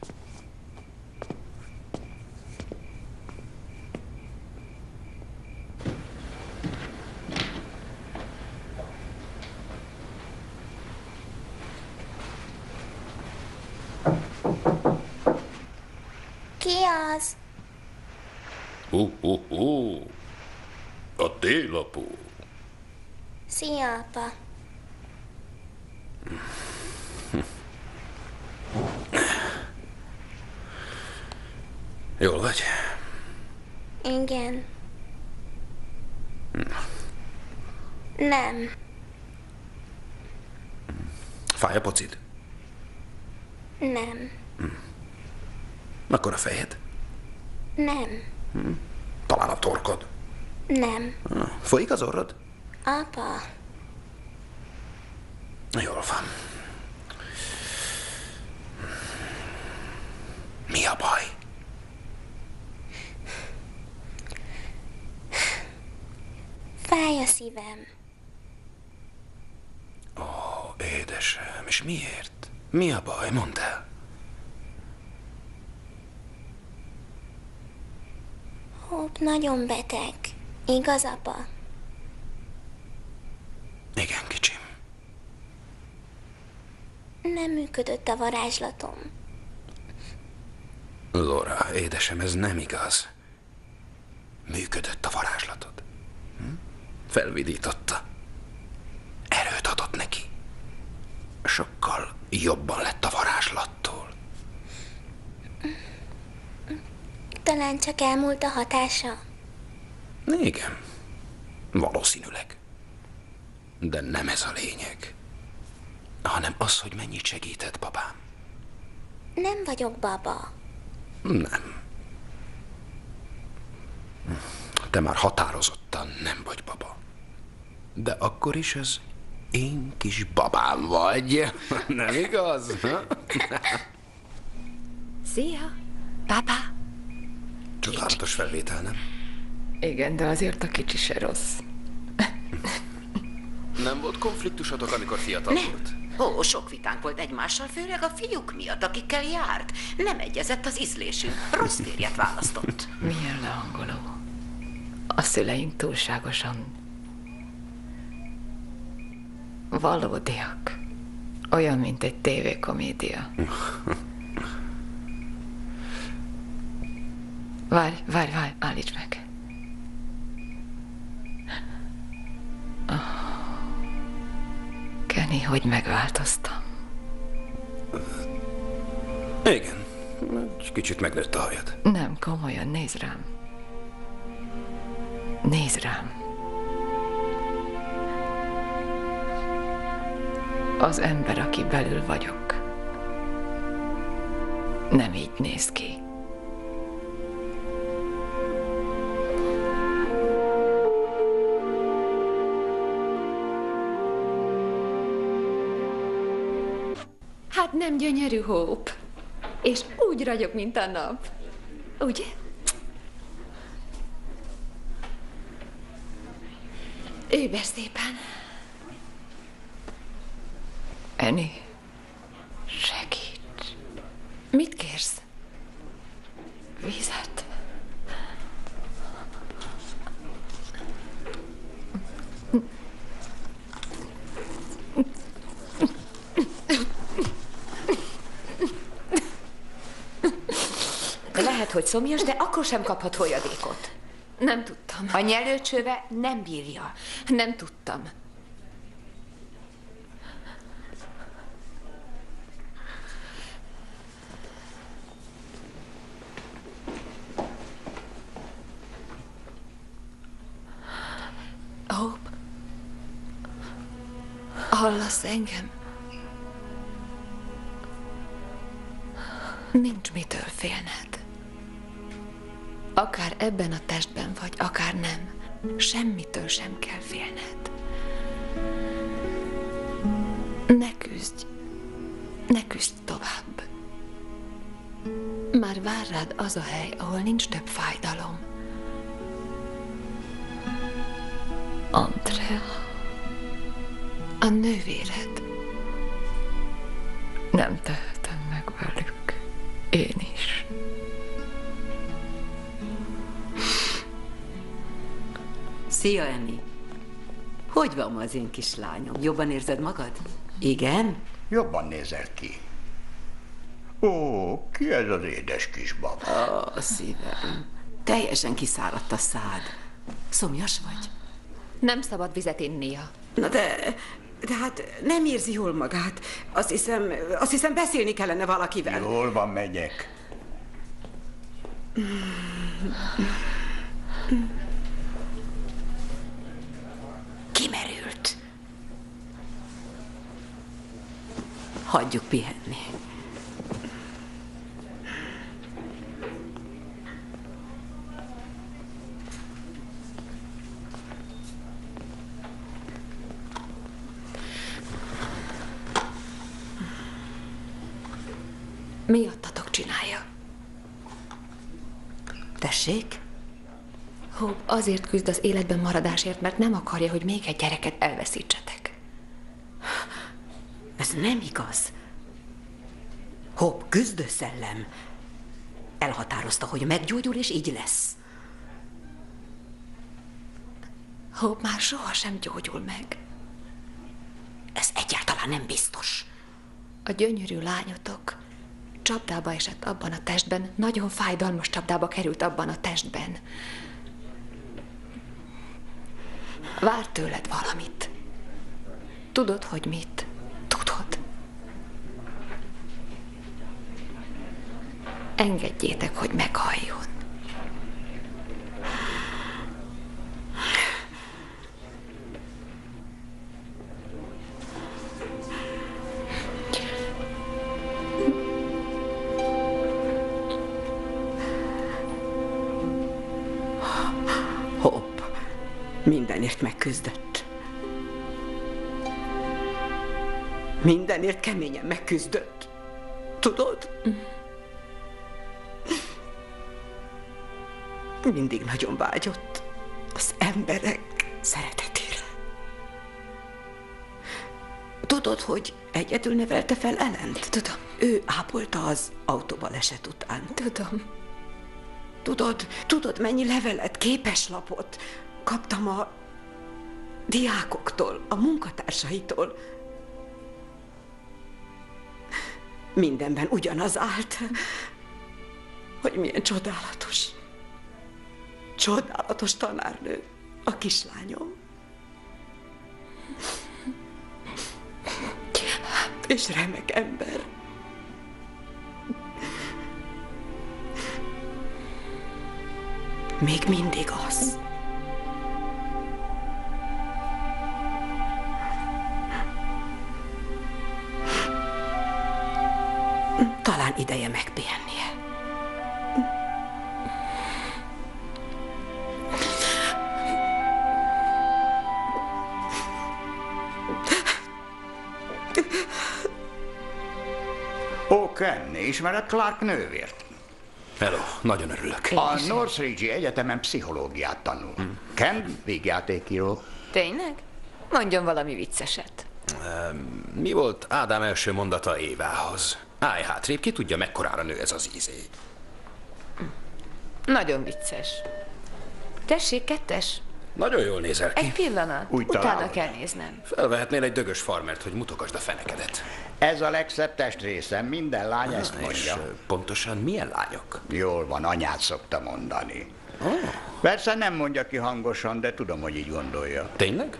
Ki az? A télapó. Szia, apa. Jól vagy? Igen. Nem. Fáj a pocid? Nem. Akkor a fejed? Nem. Talán a torkod? Nem. Folyik az orrod? Apa. Jól van. Mi a baj? Fáj a szívem. Édesem, és miért? Mi a baj? Mondd el. Hope nagyon beteg. Igaz, apa? Igen, kicsim. Nem működött a varázslatom. Laura, édesem, ez nem igaz. Működött a varázslatod. Felvidította. Erőt adott neki. Sokkal jobban lett a varázslattól. Talán csak elmúlt a hatása. Igen. Valószínűleg. De nem ez a lényeg. Hanem az, hogy mennyit segített babám. Nem vagyok baba. Nem. Te már határozottan nem vagy baba. De akkor is az én kis babám vagy. Nem igaz? Szia, papa. Csodálatos felvétel, nem? Igen, de azért a kicsi se rossz. Nem volt konfliktusotok, amikor fiatal volt? Ó, sok vitánk volt egymással, főleg a fiúk miatt, akikkel járt. Nem egyezett az ízlésünk. Rossz férjet választott. Milyen lehangoló. A szüleink túlságosan valódiak. Olyan, mint egy tévékomédia. Várj, állíts meg. Kenny, hogy megváltoztam. Igen. Egy kicsit megnőtt a hajad. Nem, komolyan, nézd rám. Nézd rám. Az ember, aki belül vagyok, nem így néz ki. Hát nem gyönyörű, Hope. És úgy ragyog, mint a nap. Ugye? Őbe szépen. Annie, segíts. Mit kérsz? Vizet. Lehet, hogy szomjas, de akkor sem kaphat folyadékot. Nem tudtam. A nyelőcsőve nem bírja. Nem tudtam. Hope, hallasz engem? Nincs mitől félned. Akár ebben a testben vagy, akár nem, semmitől sem kell félned. Ne küzdj tovább. Már vár rád az a hely, ahol nincs több fájdalom. Andrea, a nővéred. Nem tehetem meg velük. Én is. Szia, Annie. Hogy van ma az én kislányom? Jobban érzed magad? Igen? Jobban nézel ki. Ó, ki ez az édes kisbaba? Ó, szívem. Teljesen kiszáradt a szád. Szomjas vagy? Nem szabad vizet innia. Na de hát nem érzi jól magát. Azt hiszem beszélni kellene valakivel. Jól van, megyek. Kimerült. Hagyjuk pihenni. Miattatok csinálja. Tessék? Hope azért küzd az életben maradásért, mert nem akarja, hogy még egy gyereket elveszítsetek. Ez nem igaz. Hope küzdő szellem. Elhatározta, hogy meggyógyul, és így lesz. Hope már sohasem gyógyul meg. Ez egyáltalán nem biztos. A gyönyörű lányotok csapdába esett abban a testben, nagyon fájdalmas csapdába került abban a testben. Vár tőled valamit. Tudod, hogy mit? Tudod. Engedjétek, hogy meghalljon. Hope mindenért megküzdött. Mindenért keményen megküzdött. Tudod? mindig nagyon vágyott az emberek szeretetére. Tudod, hogy egyedül nevelte fel Ellent? Tudom. Ő ápolta az autóbaleset után. Tudom. Tudod, mennyi levelet, képeslapot kaptam a diákoktól, a munkatársaitól. Mindenben ugyanaz állt, hogy milyen csodálatos tanárnő a kislányom. És remek ember. Még mindig az. Talán ideje megpihennie. Ó, Ken, ismered Clark nővért? Hello, nagyon örülök. A Northridge-i Egyetemen pszichológiát tanul. Ken vígjátékíró. Tényleg? Mondjon valami vicceset. Mi volt Ádám első mondata Évához? Állj hátrébb, ki tudja, mekkorára nő ez az ízé. Nagyon vicces. Tessék, kettes? Nagyon jól nézel ki. Egy pillanat. Úgy Utána találod. kell néznem. Felvehetnél egy dögös farmert, hogy mutogasd a fenekedet. Ez a legszebb testrészem, minden lány ezt mondja. És pontosan milyen lányok? Jól van, anyád szokta mondani. Persze nem mondja ki hangosan, de tudom, hogy így gondolja. Tényleg?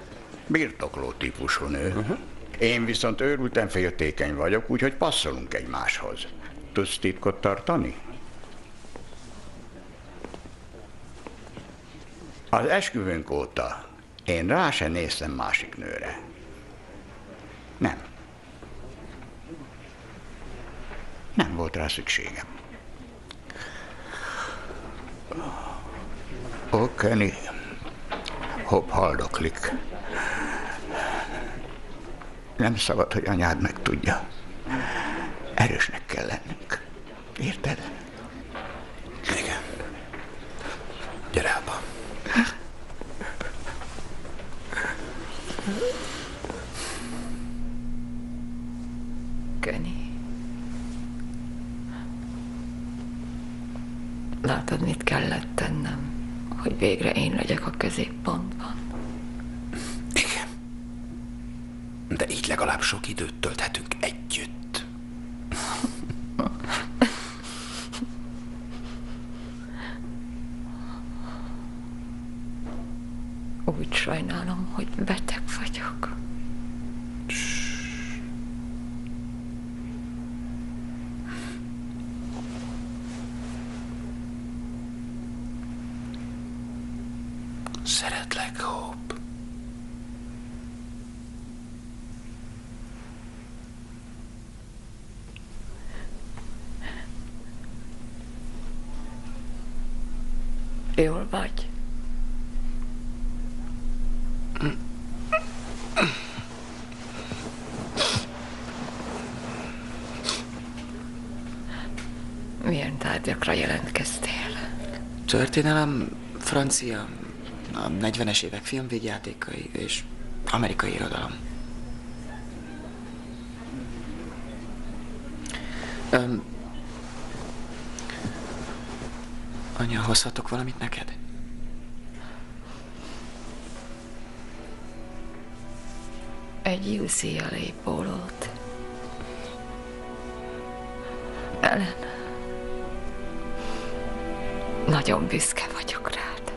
Birtokló típusú nő. Én viszont őrülten féltékeny vagyok, úgyhogy passzolunk egymáshoz. Tudsz titkot tartani? Az esküvőnk óta én rá se néztem másik nőre. Nem. Nem volt rá szükségem. Ó, Kenny, hopp haldoklik. Nem szabad, hogy anyád megtudja. Erősnek kell lennünk. Érted? Igen. Gyere, apa. Kenny. Látod, mit kellett tennem, hogy végre én legyek a középpontban? Igen. De így legalább sok időt tölthetünk együtt. Úgy sajnálom, hogy beteg vagyok. Szeretlek, Hope. Jól vagy? Milyen tárgyakra jelentkeztél? Történelem, francia, a 40-es évek filmvédjátékai és amerikai irodalom. Anya, hozhatok valamit neked? Egy UCLA pólót. Ellen, nagyon büszke vagyok rád.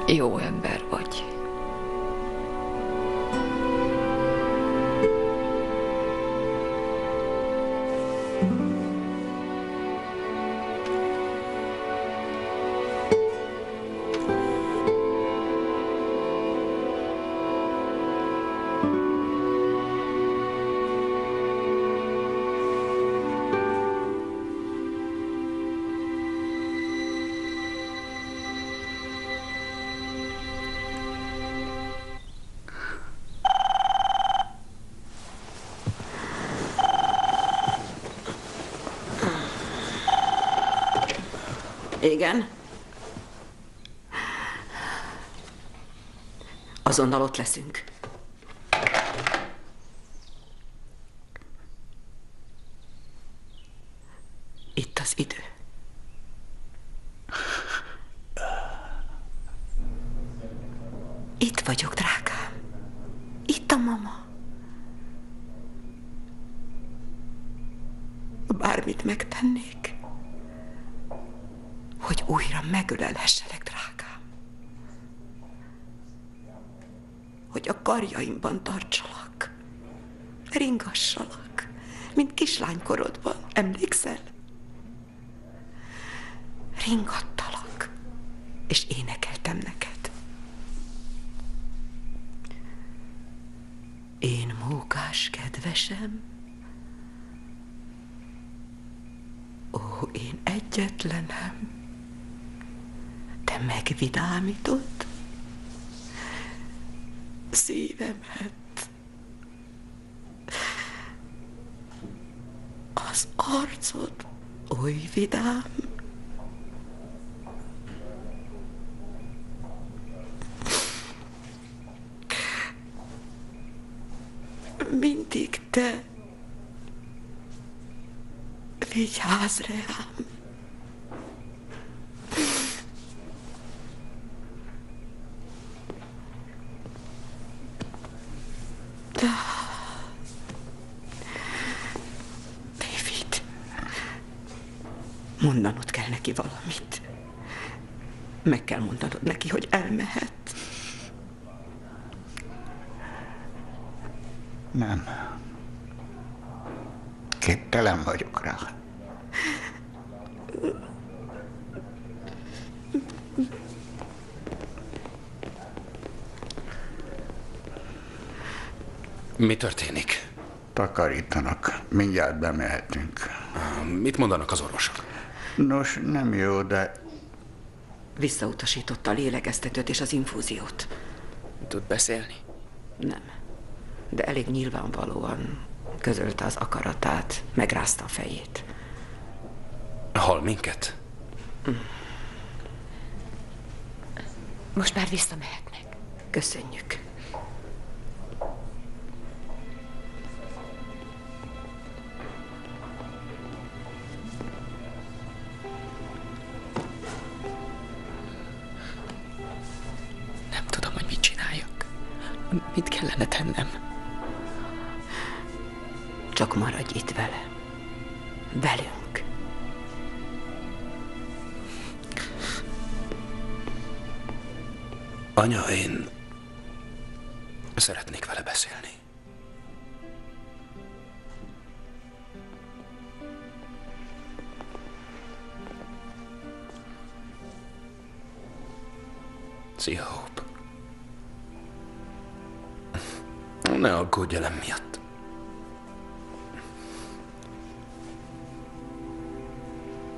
Jó ember vagy. Igen. Azonnal ott leszünk. Itt az idő. Itt vagyok, drágám. Itt a mama. Bármit megtennék, hogy újra megölelhesselek, drágám. Hogy a karjaimban tartsalak, ringassalak, mint kislánykorodban. Emlékszel? Ringattalak, és énekeltem neked. Én mókás kedvesem, ó, én egyetlenem, te megvidámítod szívemet, az arcod oly vidám, mindig te vigyázz rám. David, mondanod kell neki valamit. Meg kell mondanod neki, hogy elmehet. Nem. Képtelen vagyok rá. Mi történik? Takarítanak. Mindjárt bemehetünk. Mit mondanak az orvosok? Nos, nem jó, de... Visszautasította a lélegeztetőt és az infúziót. Tud beszélni? Nem. De elég nyilvánvalóan közölte az akaratát, megrázta a fejét. Hall minket? Most már visszamehetnek. Köszönjük. Nem tudom, hogy mit csináljak. Mit kellene tennem? Csak maradj itt vele. Velünk. Anya, én szeretnék vele beszélni. Szia, Hope. Ne aggódj el emiatt.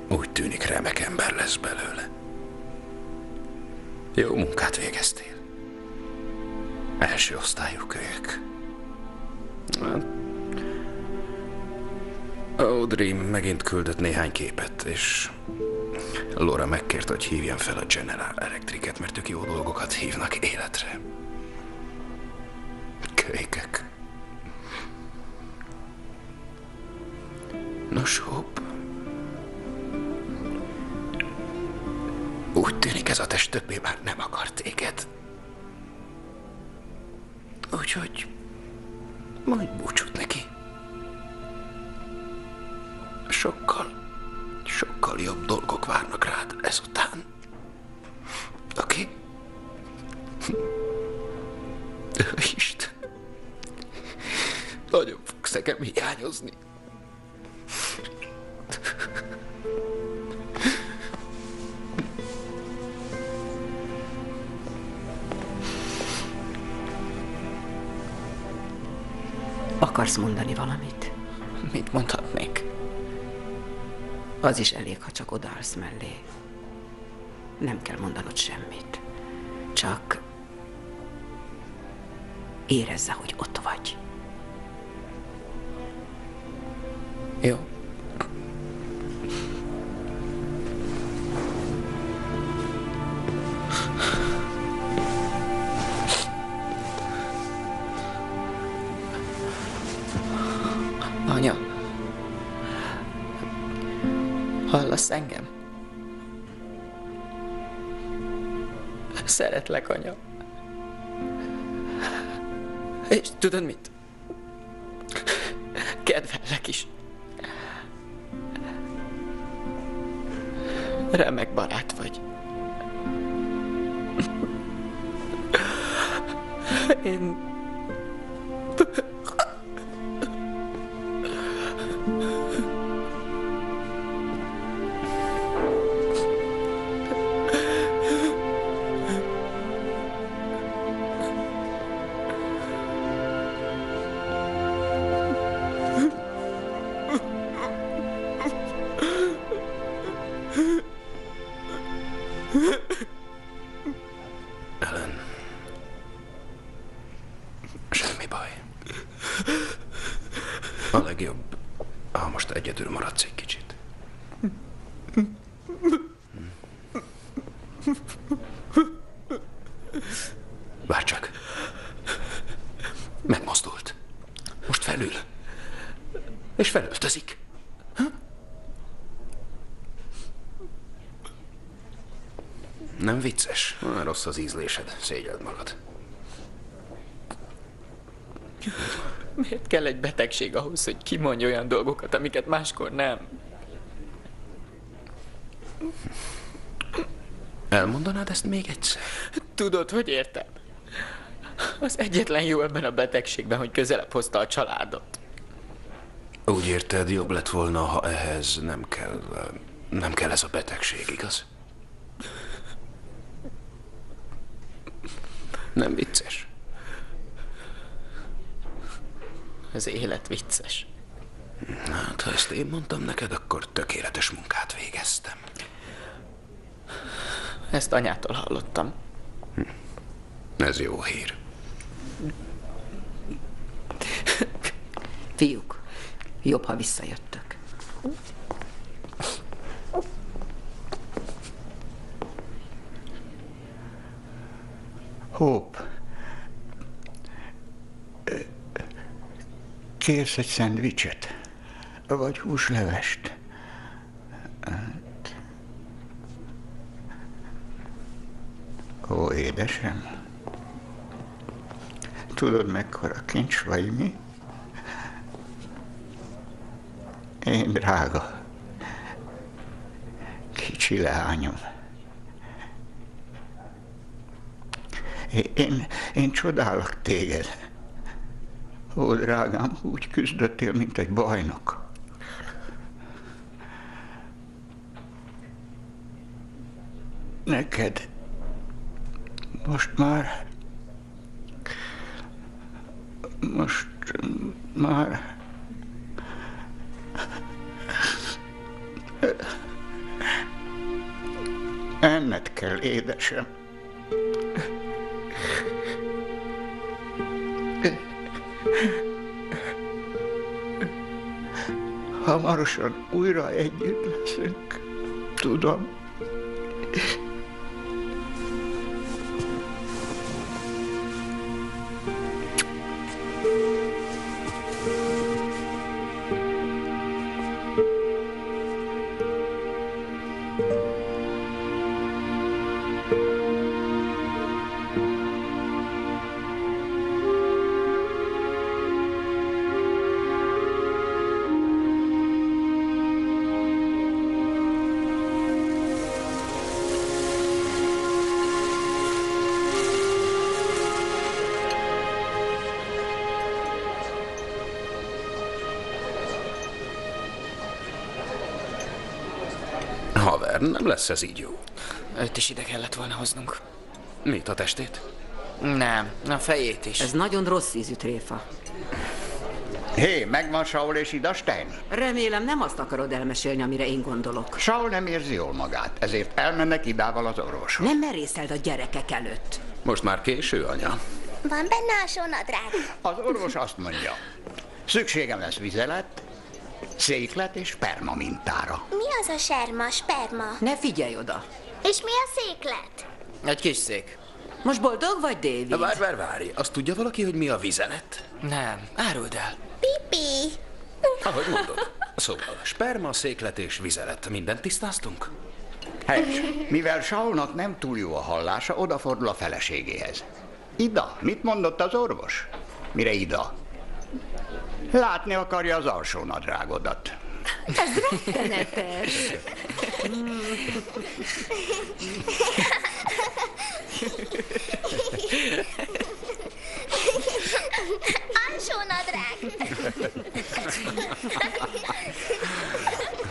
Úgy tűnik, remek ember lesz belőle. Jó munkát végeztél. Első osztályú kölyök. Audrey megint küldött néhány képet, és Laura megkért, hogy hívjam fel a General Electricet, mert ők jó dolgokat hívnak életre. Kölykök. Nos, Hope. Úgy tűnik, ez a test többé már nem akar téged. Úgyhogy mondj búcsút neki. Sokkal jobb dolgok várnak rád ezután. Oké? Isten. Nagyon fogsz nekem hiányozni. Akarsz mondani valamit? Mit mondhatnék? Az is elég, ha csak odaállsz mellé. Nem kell mondanod semmit. Csak érezze, hogy ott vagy. Jó. Hallasz engem? Szeretlek, anya. És tudod mit? Kedvellek is. Remek barát vagy. Én... Ellen. Semmi baj. A legjobb, ha most egyedül maradsz egy kicsit. Várj csak. Megmozdult. Most felül. És felöltözik. Nem vicces. Rossz az ízlésed. Szégyeld magad. Miért kell egy betegség ahhoz, hogy kimondj olyan dolgokat, amiket máskor nem? Elmondanád ezt még egyszer? Tudod, hogy értem? Az egyetlen jó ebben a betegségben, hogy közelebb hozta a családot. Úgy érted, jobb lett volna, ha ehhez nem kell ez a betegség, igaz? Nem vicces. Az élet vicces. Hát, ha ezt én mondtam neked, akkor tökéletes munkát végeztem. Ezt anyától hallottam. Ez jó hír. Fiúk, jobb, ha visszajöttök. Hope. Kérsz egy szendvicset? Vagy húslevest? Ó, édesem. Tudod, mekkora kincs vagy mi? Én drága, kicsi leányom. Én csodálok téged. Ó, drágám, úgy küzdöttél, mint egy bajnok. Neked most már enned kell, édesem. Hamarosan újra együtt leszünk, tudom. Haver, nem lesz ez így jó. Őt is ide kellett volna hoznunk. Mit, a testét? Nem, a fejét is. Ez nagyon rossz ízű tréfa. Hé, megvan Saul és Ida Stein? Remélem nem azt akarod elmesélni, amire én gondolok. Saul nem érzi jól magát, ezért elmennek Idával az orvoshoz. Nem merészeld a gyerekek előtt. Most már késő, anya. Van benne alsónadrág? Az orvos azt mondja, szükségem lesz vizelet, széklet és sperma mintára. Mi az a sperma? Ne figyelj oda. És mi a széklet? Egy kis szék. Most boldog vagy, David? Várj. Azt tudja valaki, hogy mi a vizelet? Nem, áruld el. Pipi. Ahogy mondod. Szóval sperma, széklet és vizelet. Mindent tisztáztunk? Helyes. Mivel Saulnak nem túl jó a hallása, odafordul a feleségéhez. Ida, mit mondott az orvos? Mire Ida? Látni akarja az alsó nadrágodat. Ez rettenetes. Alsó nadrág.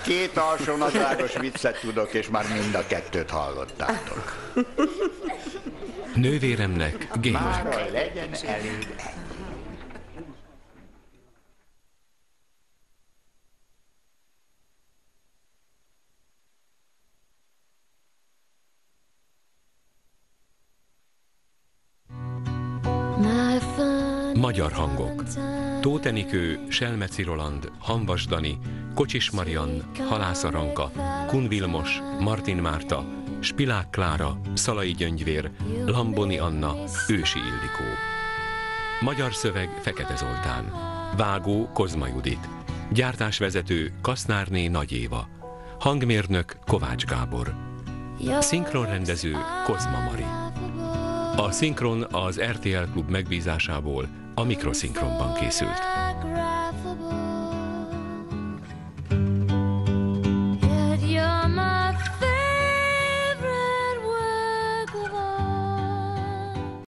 Két alsó nadrágos viccet tudok, és már mind a kettőt hallottátok. Nővéremnek gémek. Mára legyen elég. Magyar hangok. Tóth Enikő, Selmeci Roland, Hamvas Dani, Kocsis Mariann, Halász Aranka, Kun Vilmos, Martin Márta, Spilák Klára, Szalai Gyöngyvér, Lamboni Anna, Ősi Ildikó. Magyar szöveg Fekete Zoltán. Vágó Kozma Judit. Gyártásvezető Kasznárné Nagy Éva. Hangmérnök Kovács Gábor. Szinkronrendező Kozma Mari. A szinkron az RTL Klub megbízásából a Mikroszinkronban készült.